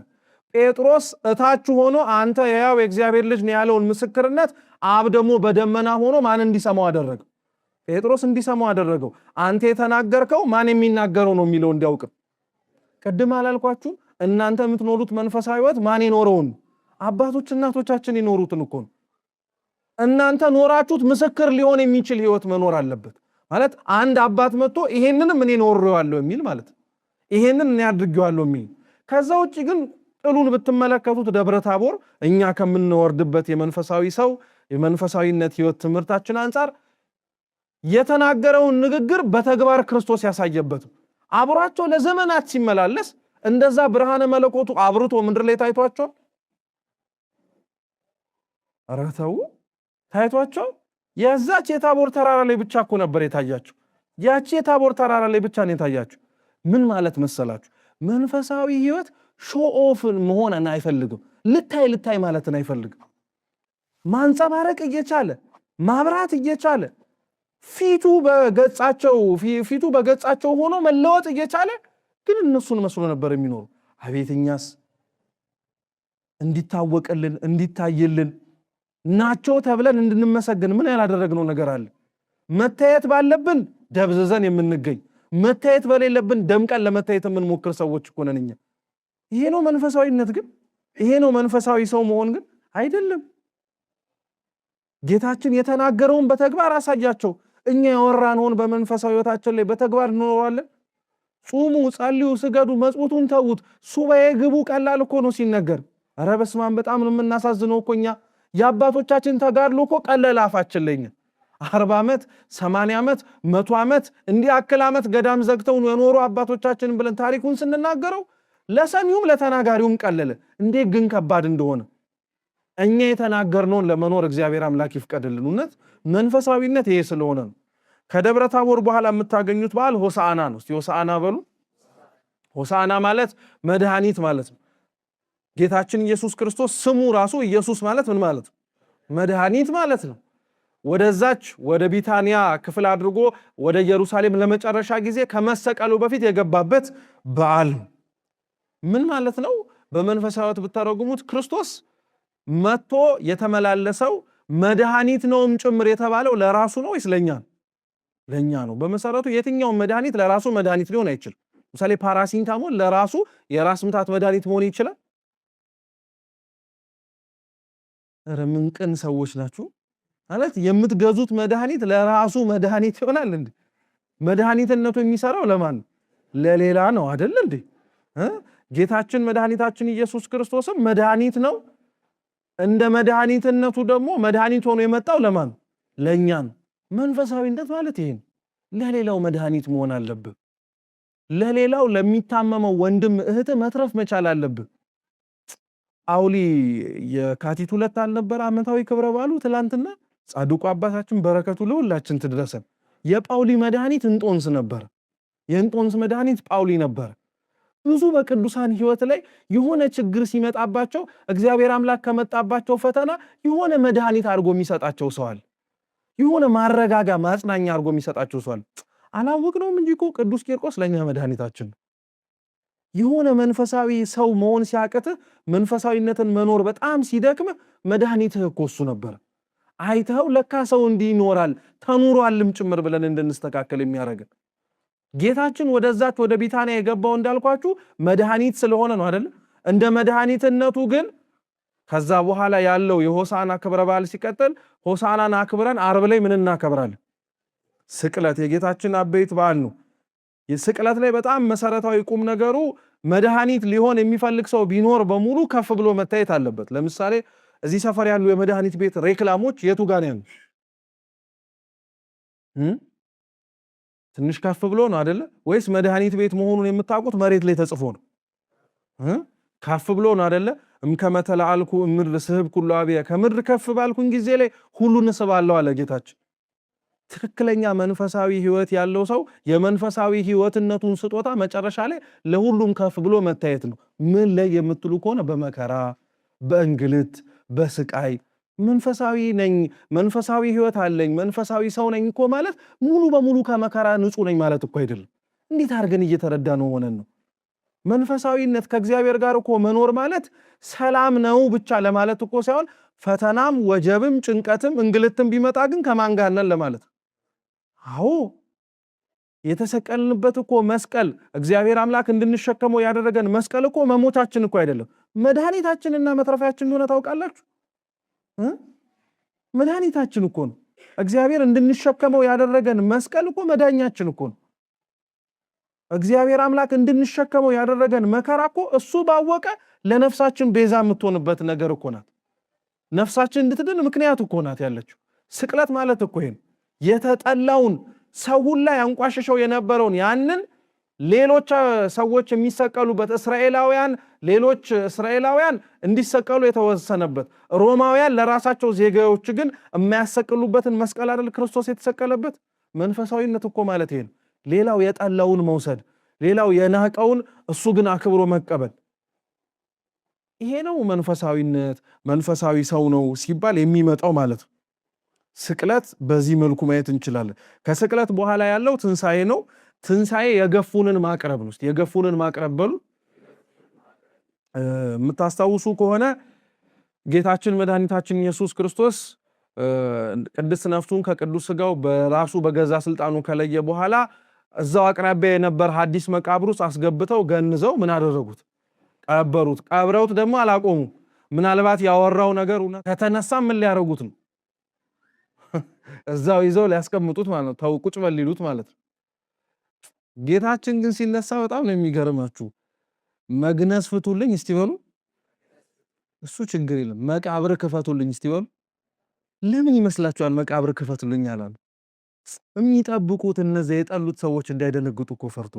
ጴጥሮስ እታች ሆኖ አንተ የሕያው የእግዚአብሔር ልጅ ነው ያለውን ምስክርነት አብ ደግሞ በደመና ሆኖ ማን እንዲሰማው አደረገው? ጴጥሮስ እንዲሰማው አደረገው። አንተ የተናገርከው ማን የሚናገረው ነው የሚለው እንዲያውቅ። ቅድም አላልኳችሁ? እናንተ የምትኖሩት መንፈሳዊ ሕይወት ማን የኖረውን? አባቶች እናቶቻችን የኖሩትን እኮ ነው። እናንተ ኖራችሁት ምስክር ሊሆን የሚችል ሕይወት መኖር አለበት ማለት። አንድ አባት መጥቶ ይሄንንም እኔ ኖሬዋለሁ የሚል ማለት ይሄንን እኔ አድርጌዋለሁ የሚል። ከዛ ውጪ ግን ጥሉን ብትመለከቱት ደብረ ታቦር እኛ ከምንወርድበት የመንፈሳዊ ሰው የመንፈሳዊነት ሕይወት ትምህርታችን አንጻር የተናገረውን ንግግር በተግባር ክርስቶስ ያሳየበት አብሯቸው ለዘመናት ሲመላለስ እንደዛ ብርሃነ መለኮቱ አብርቶ ምድር ላይ ታይቷቸው አረታው ታይቷቸው የዛች የታቦር ተራራ ላይ ብቻ እኮ ነበር የታያቸው። ያቺ የታቦር ተራራ ላይ ብቻ ነው የታያቸው። ምን ማለት መሰላችሁ? መንፈሳዊ ሕይወት ሾው ኦፍ መሆንን አይፈልግም። ልታይ ማለትን አይፈልግም። ማንጸባረቅ እየቻለ ማብራት እየቻለ ፊቱ በገጻቸው ሆኖ መለወጥ እየቻለ ግን እነሱን መስሎ ነበር የሚኖሩ። አቤትኛስ እንዲታወቅልን እንዲታይልን ናቸው ተብለን እንድንመሰገን ምን ያላደረግነው ነገር አለ? መታየት ባለብን ደብዝዘን የምንገኝ፣ መታየት በሌለብን ደምቀን ለመታየት የምንሞክር ሰዎች እኮ ነን እኛ። ይሄ ነው መንፈሳዊነት? ግን ይሄ ነው መንፈሳዊ ሰው መሆን? ግን አይደለም። ጌታችን የተናገረውን በተግባር አሳያቸው። እኛ ያወራነውን በመንፈሳዊ ህይወታችን ላይ በተግባር እንኖራለን? ጹሙ፣ ጸልዩ፣ ስገዱ፣ መጽውቱን ተዉት፣ ሱባኤ ግቡ ቀላል እኮ ነው ሲነገር። ኧረ በስመ አብ በጣም ነው የምናሳዝነው እኮ እኛ። የአባቶቻችን ተጋድሎ እኮ ቀለለ አፋችን ላይ። 40 ዓመት 80 ዓመት 100 ዓመት እንዲህ አክል ዓመት ገዳም ዘግተው የኖሩ አባቶቻችን ብለን ታሪኩን ስንናገረው ለሰሚውም ለተናጋሪውም ቀለለ። እንዴት ግን ከባድ እንደሆነ እኛ የተናገርነውን ለመኖር እግዚአብሔር አምላክ ይፍቀድልን። እውነት መንፈሳዊነት ይሄ ስለሆነ ነው። ከደብረ ታቦር በኋላ የምታገኙት በዓል ሆሳዕና ነው። እስቲ ሆሳዕና በሉ። ሆሳዕና ማለት መድኃኒት ማለት ነው። ጌታችን ኢየሱስ ክርስቶስ ስሙ ራሱ ኢየሱስ ማለት ምን ማለት ነው? መድኃኒት ማለት ነው። ወደዛች ወደ ቢታንያ ክፍል አድርጎ ወደ ኢየሩሳሌም ለመጨረሻ ጊዜ ከመሰቀሉ በፊት የገባበት በዓል ነው። ምን ማለት ነው? በመንፈሳዊት ብታረጉሙት ክርስቶስ መጥቶ የተመላለሰው መድኃኒት ነውም ጭምር የተባለው ለራሱ ነው ወይስ ለኛ? ለኛ ነው። በመሰረቱ የትኛው መድኃኒት ለራሱ መድኃኒት ሊሆን አይችልም። ለምሳሌ ፓራሲታሞል ለራሱ የራስ ምታት መድኃኒት መሆን ይችላል? ኧረ ምን ቅን ሰዎች ናችሁ ማለት የምትገዙት መድኃኒት ለራሱ መድኃኒት ይሆናል እንዴ? መድኃኒትነቱ የሚሰራው ለማን ነው? ለሌላ ነው አይደል እንዴ? ጌታችን መድኃኒታችን ኢየሱስ ክርስቶስም መድኃኒት ነው። እንደ መድኃኒትነቱ ደግሞ መድኃኒት ሆኖ የመጣው ለማን? ለኛ ነው። መንፈሳዊነት ማለት ይሄ ነው። ለሌላው መድኃኒት መሆን አለብህ። ለሌላው ለሚታመመው ወንድም እህት መትረፍ መቻል አለብህ። ጳውሊ የካቲት 2 አልነበረ ዓመታዊ ክብረ በዓሉ ትላንትና? ጻድቁ አባታችን በረከቱ ለሁላችን ትድረሰን። የጳውሊ መድኃኒት እንጦንስ ነበር። የእንጦንስ መድኃኒት ጳውሊ ነበር። ብዙ በቅዱሳን ህይወት ላይ የሆነ ችግር ሲመጣባቸው እግዚአብሔር አምላክ ከመጣባቸው ፈተና የሆነ መድኃኒት አድርጎ የሚሰጣቸው ሰዋል። የሆነ ማረጋጋ ማጽናኛ አድርጎ የሚሰጣቸው ሰዋል። አላወቅነውም እንጂ እኮ ቅዱስ ቂርቆስ ለኛ መድኃኒታችን ነው። የሆነ መንፈሳዊ ሰው መሆን ሲያቅትህ፣ መንፈሳዊነትን መኖር በጣም ሲደክም መድኃኒትህ እኮ እሱ ነበር። አይተው ለካ ሰው እንዲህ ይኖራል ተኑሯልም ጭምር ብለን እንድንስተካከል የሚያደርገን ጌታችን ወደዛች ወደ ቢታንያ የገባው እንዳልኳችሁ መድኃኒት ስለሆነ ነው አይደል? እንደ መድኃኒትነቱ ግን ከዛ በኋላ ያለው የሆሳዕና ክብረ በዓል ሲቀጥል ሆሳዕናን አክብረን ዓርብ ላይ ምን እናከብራለን? ስቅለት የጌታችን አበይት በዓል ነው። የስቅለት ላይ በጣም መሰረታዊ ቁም ነገሩ መድኃኒት ሊሆን የሚፈልግ ሰው ቢኖር በሙሉ ከፍ ብሎ መታየት አለበት። ለምሳሌ እዚህ ሰፈር ያሉ የመድኃኒት ቤት ሬክላሞች የቱ ጋር ነው? ትንሽ ከፍ ብሎ ነው አይደለ? ወይስ መድኃኒት ቤት መሆኑን የምታውቁት መሬት ላይ ተጽፎ ነው? ከፍ ብሎ ነው አይደለ? እምከመተላልኩ ምድር ስህብ ኩሉ አብየ ከምድር ከፍ ባልኩኝ ጊዜ ላይ ሁሉን ስባለው አለ ጌታችን። ትክክለኛ መንፈሳዊ ህይወት ያለው ሰው የመንፈሳዊ ህይወትነቱን ስጦታ መጨረሻ ላይ ለሁሉም ከፍ ብሎ መታየት ነው። ምን ላይ የምትሉ ከሆነ በመከራ በእንግልት በስቃይ መንፈሳዊ ነኝ፣ መንፈሳዊ ህይወት አለኝ፣ መንፈሳዊ ሰው ነኝ እኮ ማለት ሙሉ በሙሉ ከመከራ ንጹህ ነኝ ማለት እኮ አይደለም። እንዴት አድርገን እየተረዳ ነው ሆነን ነው? መንፈሳዊነት ከእግዚአብሔር ጋር እኮ መኖር ማለት ሰላም ነው ብቻ ለማለት እኮ ሳይሆን ፈተናም ወጀብም ጭንቀትም እንግልትም ቢመጣ ግን ከማን ጋር ነን ለማለት። አዎ የተሰቀልንበት እኮ መስቀል እግዚአብሔር አምላክ እንድንሸከመው ያደረገን መስቀል እኮ መሞታችን እኮ አይደለም መድኃኒታችንና መትረፊያችን እንደሆነ ታውቃላችሁ። መድኃኒታችን እኮ ነው። እግዚአብሔር እንድንሸከመው ያደረገን መስቀል እኮ መዳኛችን እኮ ነው። እግዚአብሔር አምላክ እንድንሸከመው ያደረገን መከራ እኮ እሱ ባወቀ ለነፍሳችን ቤዛ የምትሆንበት ነገር እኮ ናት። ነፍሳችን እንድትድን ምክንያት እኮ ናት ያለችው። ስቅለት ማለት እኮ ይሄን የተጠላውን ሰው ሁሉ ያንቋሽሸው የነበረውን ያንን ሌሎች ሰዎች የሚሰቀሉበት ሌሎች እስራኤላውያን እንዲሰቀሉ የተወሰነበት ሮማውያን ለራሳቸው ዜጋዎች ግን የሚያሰቅሉበትን መስቀል አይደል ክርስቶስ የተሰቀለበት። መንፈሳዊነት እኮ ማለት ይሄን ሌላው የጠላውን መውሰድ፣ ሌላው የናቀውን እሱ ግን አክብሮ መቀበል። ይሄ ነው መንፈሳዊነት። መንፈሳዊ ሰው ነው ሲባል የሚመጣው ማለት ነው። ስቅለት በዚህ መልኩ ማየት እንችላለን። ከስቅለት በኋላ ያለው ትንሳኤ ነው። ትንሣኤ የገፉንን ማቅረብ ነው። የገፉንን ማቅረብ በሉ። የምታስታውሱ ከሆነ ጌታችን መድኃኒታችን ኢየሱስ ክርስቶስ ቅድስት ነፍሱን ከቅዱስ ሥጋው በራሱ በገዛ ስልጣኑ ከለየ በኋላ እዛው አቅራቢያ የነበር ሐዲስ መቃብር ውስጥ አስገብተው ገንዘው ምን አደረጉት? ቀበሩት። ቀብረውት ደግሞ አላቆሙ። ምናልባት ያወራው ነገር ከተነሳ ምን ሊያረጉት ነው? እዛው ይዘው ሊያስቀምጡት ማለት ነው። ተው ቁጭ በል ሊሉት ማለት ነው። ጌታችን ግን ሲነሳ በጣም ነው የሚገርማችሁ። መግነዝ ፍቱልኝ እስቲ በሉ። እሱ ችግር የለም። መቃብር ክፈቱልኝ እስቲ በሉ። ለምን ይመስላችኋል መቃብር ክፈቱልኝ አላሉ? የሚጠብቁት እነዚህ የጠሉት ሰዎች እንዳይደነግጡ እኮ ፈርቶ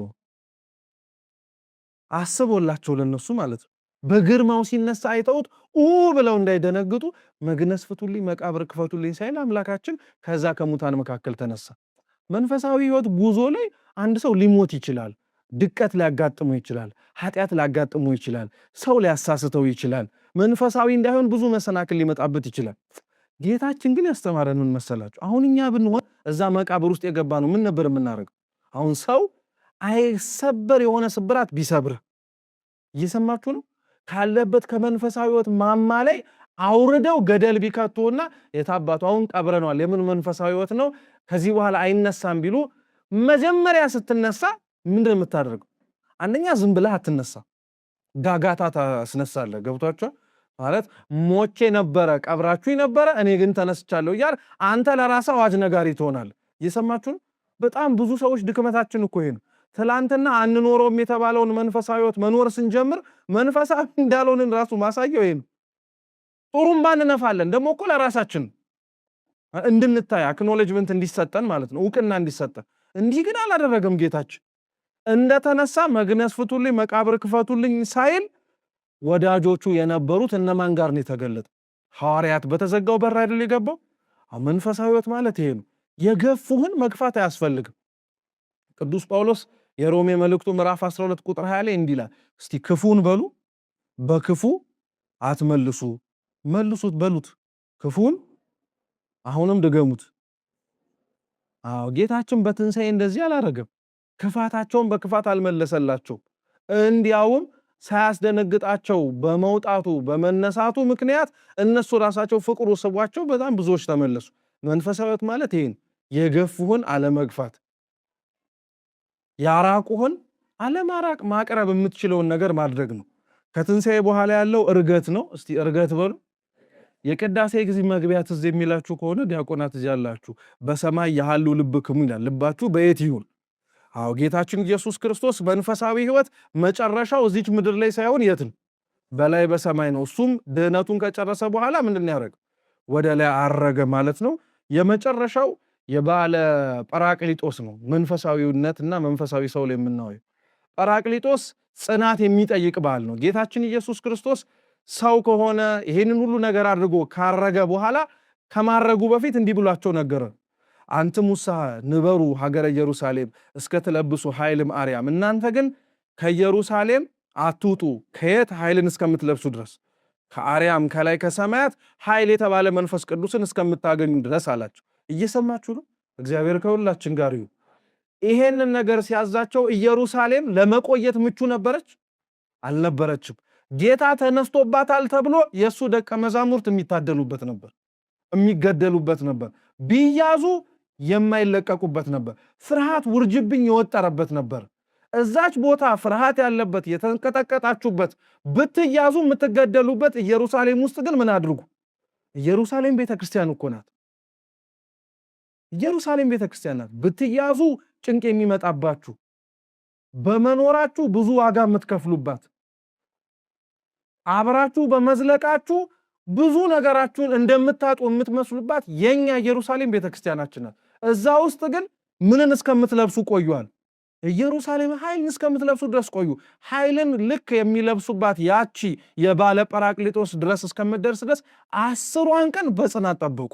አስቦላቸው ለነሱ ማለት ነው። በግርማው ሲነሳ አይተውት ብለው እንዳይደነግጡ መግነዝ ፍቱልኝ መቃብር ክፈቱልኝ ሳይል አምላካችን ከዛ ከሙታን መካከል ተነሳ። መንፈሳዊ ሕይወት ጉዞ ላይ አንድ ሰው ሊሞት ይችላል። ድቀት ሊያጋጥመው ይችላል። ኃጢአት ሊያጋጥመው ይችላል። ሰው ሊያሳስተው ይችላል። መንፈሳዊ እንዳይሆን ብዙ መሰናክል ሊመጣበት ይችላል። ጌታችን ግን ያስተማረን ምን መሰላችሁ? አሁን እኛ ብንሆን እዛ መቃብር ውስጥ የገባ ነው ምን ነበር የምናደርገው? አሁን ሰው አይሰበር የሆነ ስብራት ቢሰብርህ እየሰማችሁ ነው። ካለበት ከመንፈሳዊ ሕይወት ማማ ላይ አውርደው ገደል ቢከቱና የታባቱ አሁን ቀብረነዋል የምን መንፈሳዊ ሕይወት ነው ከዚህ በኋላ አይነሳም ቢሉ መጀመሪያ ስትነሳ ምንድን የምታደርገው? አንደኛ ዝም ብለህ አትነሳ፣ ጋጋታ ታስነሳለህ። ገብቷችኋል? ማለት ሞቼ ነበረ ቀብራችሁ ነበረ እኔ ግን ተነስቻለሁ እያል አንተ ለራስህ አዋጅ ነጋሪ ትሆናለህ። እየሰማችሁ ነው። በጣም ብዙ ሰዎች ድክመታችን እኮ ይሄ ነው። ትላንትና አንኖረውም የተባለውን መንፈሳዊ ሕይወት መኖር ስንጀምር መንፈሳዊ እንዳልሆንን ራሱ ማሳየው ይሄ ነው። ጡሩምባ እንነፋለን ደግሞ እኮ ለራሳችን እንድንታይ አክኖሌጅመንት እንዲሰጠን ማለት ነው፣ እውቅና እንዲሰጠን። እንዲህ ግን አላደረገም ጌታችን። እንደተነሳ መግነዝ ፍቱልኝ መቃብር ክፈቱልኝ ሳይል ወዳጆቹ የነበሩት እነማን ጋር ነው የተገለጠው? ሐዋርያት በተዘጋው በር አይደል የገባው? መንፈሳዊ ሕይወት ማለት ይሄ ነው። የገፉህን መግፋት አያስፈልግም። ቅዱስ ጳውሎስ የሮሜ መልእክቱ ምዕራፍ 12 ቁጥር 20 ላይ እንዲህ ይላል፣ እስቲ ክፉን በሉ በክፉ አትመልሱ፣ መልሱት በሉት ክፉን አሁንም ድገሙት። አዎ ጌታችን በትንሣኤ እንደዚህ አላረገም። ክፋታቸውን በክፋት አልመለሰላቸው። እንዲያውም ሳያስደነግጣቸው በመውጣቱ በመነሳቱ ምክንያት እነሱ ራሳቸው ፍቅሩ ስቧቸው በጣም ብዙዎች ተመለሱ። መንፈሳዊት ማለት ይሄን የገፉህን አለመግፋት፣ ያራቁህን አለማራቅ፣ ማቅረብ የምትችለውን ነገር ማድረግ ነው። ከትንሣኤ በኋላ ያለው እርገት ነው። እስቲ እርገት በሉ። የቅዳሴ ጊዜ መግቢያ ትዝ የሚላችሁ ከሆነ ዲያቆናት እዚህ ያላችሁ በሰማይ ያሉ ልብክሙ ይላል። ልባችሁ በየት ይሁን? አዎ ጌታችን ኢየሱስ ክርስቶስ መንፈሳዊ ሕይወት መጨረሻው እዚች ምድር ላይ ሳይሆን የት ነው? በላይ በሰማይ ነው። እሱም ድህነቱን ከጨረሰ በኋላ ምንድን ያደረገ? ወደ ላይ አረገ ማለት ነው። የመጨረሻው የበዓለ ጰራቅሊጦስ ነው። መንፈሳዊነትና መንፈሳዊ ሰው ላይ የምናየው ጰራቅሊጦስ ጽናት የሚጠይቅ በዓል ነው። ጌታችን ኢየሱስ ክርስቶስ ሰው ከሆነ ይሄንን ሁሉ ነገር አድርጎ ካረገ በኋላ ከማረጉ በፊት እንዲህ ብሏቸው ነገረ። አንትሙሳ ንበሩ ሀገረ ኢየሩሳሌም እስከ ትለብሱ ኃይልም አርያም። እናንተ ግን ከኢየሩሳሌም አትውጡ ከየት? ኃይልን እስከምትለብሱ ድረስ፣ ከአርያም ከላይ ከሰማያት ኃይል የተባለ መንፈስ ቅዱስን እስከምታገኙ ድረስ አላቸው። እየሰማችሁ ነው? እግዚአብሔር ከሁላችን ጋር ይሁን። ይሄንን ነገር ሲያዛቸው ኢየሩሳሌም ለመቆየት ምቹ ነበረች? አልነበረችም። ጌታ ተነስቶባታል ተብሎ የሱ ደቀ መዛሙርት የሚታደሉበት ነበር፣ የሚገደሉበት ነበር፣ ቢያዙ የማይለቀቁበት ነበር፣ ፍርሃት ውርጅብኝ የወጠረበት ነበር። እዛች ቦታ ፍርሃት ያለበት የተንቀጠቀጣችሁበት ብትያዙ የምትገደሉበት ኢየሩሳሌም ውስጥ ግን ምን አድርጉ? ኢየሩሳሌም ቤተክርስቲያን እኮ ናት። ኢየሩሳሌም ቤተክርስቲያን ናት። ብትያዙ ጭንቅ የሚመጣባችሁ በመኖራችሁ ብዙ ዋጋ የምትከፍሉባት አብራችሁ በመዝለቃችሁ ብዙ ነገራችሁን እንደምታጡ የምትመስሉባት የኛ ኢየሩሳሌም ቤተክርስቲያናችን ናት። እዛ ውስጥ ግን ምንን እስከምትለብሱ ቆዩዋል? ኢየሩሳሌም ኃይልን እስከምትለብሱ ድረስ ቆዩ። ኃይልን ልክ የሚለብሱባት ያቺ የባለ ጰራቅሊጦስ ድረስ እስከምትደርስ ድረስ 10ዋን ቀን በጽናት ጠበቁ።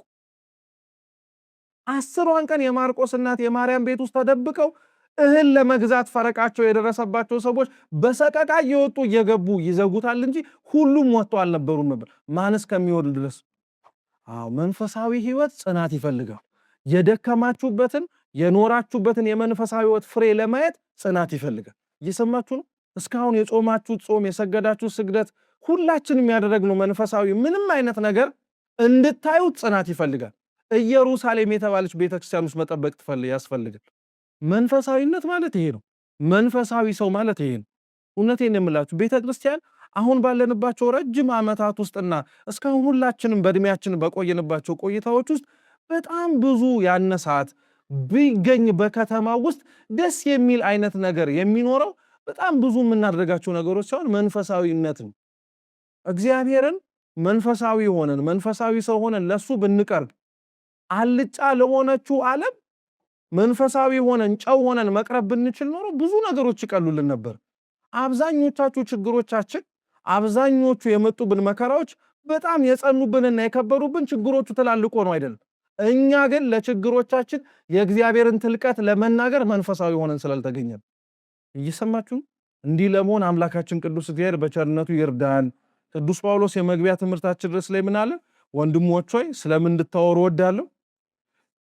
10ዋን ቀን የማርቆስ እናት የማርያም ቤት ውስጥ ተደብቀው እህል ለመግዛት ፈረቃቸው የደረሰባቸው ሰዎች በሰቀቃ እየወጡ እየገቡ ይዘጉታል እንጂ ሁሉም ወጥቶ አልነበሩም ነበር። ማን እስከሚወድ ድረስ። መንፈሳዊ ሕይወት ጽናት ይፈልጋል። የደከማችሁበትን የኖራችሁበትን የመንፈሳዊ ሕይወት ፍሬ ለማየት ጽናት ይፈልጋል። እየሰማችሁ ነው? እስካሁን የጾማችሁት ጾም፣ የሰገዳችሁት ስግደት፣ ሁላችንም ያደረግነው መንፈሳዊ ምንም አይነት ነገር እንድታዩት ጽናት ይፈልጋል። ኢየሩሳሌም የተባለች ቤተክርስቲያን ውስጥ መጠበቅ ያስፈልጋል። መንፈሳዊነት ማለት ይሄ ነው። መንፈሳዊ ሰው ማለት ይሄ ነው። እውነቴን ነው የምላችሁ ቤተክርስቲያን አሁን ባለንባቸው ረጅም ዓመታት ውስጥና እስካሁን ሁላችንም በእድሜያችን በቆየንባቸው ቆይታዎች ውስጥ በጣም ብዙ ያነሳት ቢገኝ በከተማ ውስጥ ደስ የሚል አይነት ነገር የሚኖረው በጣም ብዙ የምናደርጋቸው ነገሮች ሳይሆን መንፈሳዊነት ነው። እግዚአብሔርን መንፈሳዊ ሆነን መንፈሳዊ ሰው ሆነን ለሱ ብንቀርብ አልጫ ለሆነችው ዓለም መንፈሳዊ ሆነን ጨው ሆነን መቅረብ ብንችል ኖሮ ብዙ ነገሮች ይቀሉልን ነበር። አብዛኞቻችሁ ችግሮቻችን፣ አብዛኞቹ የመጡብን መከራዎች በጣም የጸኑብንና የከበሩብን ችግሮቹ ትላልቅ ሆነው አይደለም። እኛ ግን ለችግሮቻችን የእግዚአብሔርን ትልቀት ለመናገር መንፈሳዊ ሆነን ስላልተገኘን። እየሰማችሁ እንዲህ ለመሆን አምላካችን ቅዱስ እግዚአብሔር በቸርነቱ ይርዳን። ቅዱስ ጳውሎስ የመግቢያ ትምህርታችን ድረስ ላይ ምን አለ? ወንድሞች ሆይ ስለምን እንድታወሩ ወዳለሁ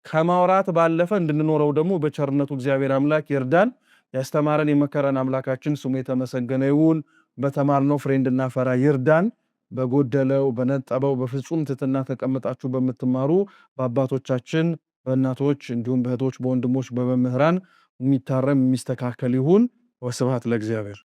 ከማውራት ባለፈ እንድንኖረው ደግሞ በቸርነቱ እግዚአብሔር አምላክ ይርዳን። ያስተማረን የመከረን አምላካችን ስሙ የተመሰገነ ይሁን። በተማርነው ፍሬ እንድናፈራ ይርዳን። በጎደለው በነጠበው በፍጹም ትሕትና ተቀምጣችሁ በምትማሩ በአባቶቻችን በእናቶች እንዲሁም በእህቶች በወንድሞች በመምህራን የሚታረም የሚስተካከል ይሁን። ወስብሐት ለእግዚአብሔር።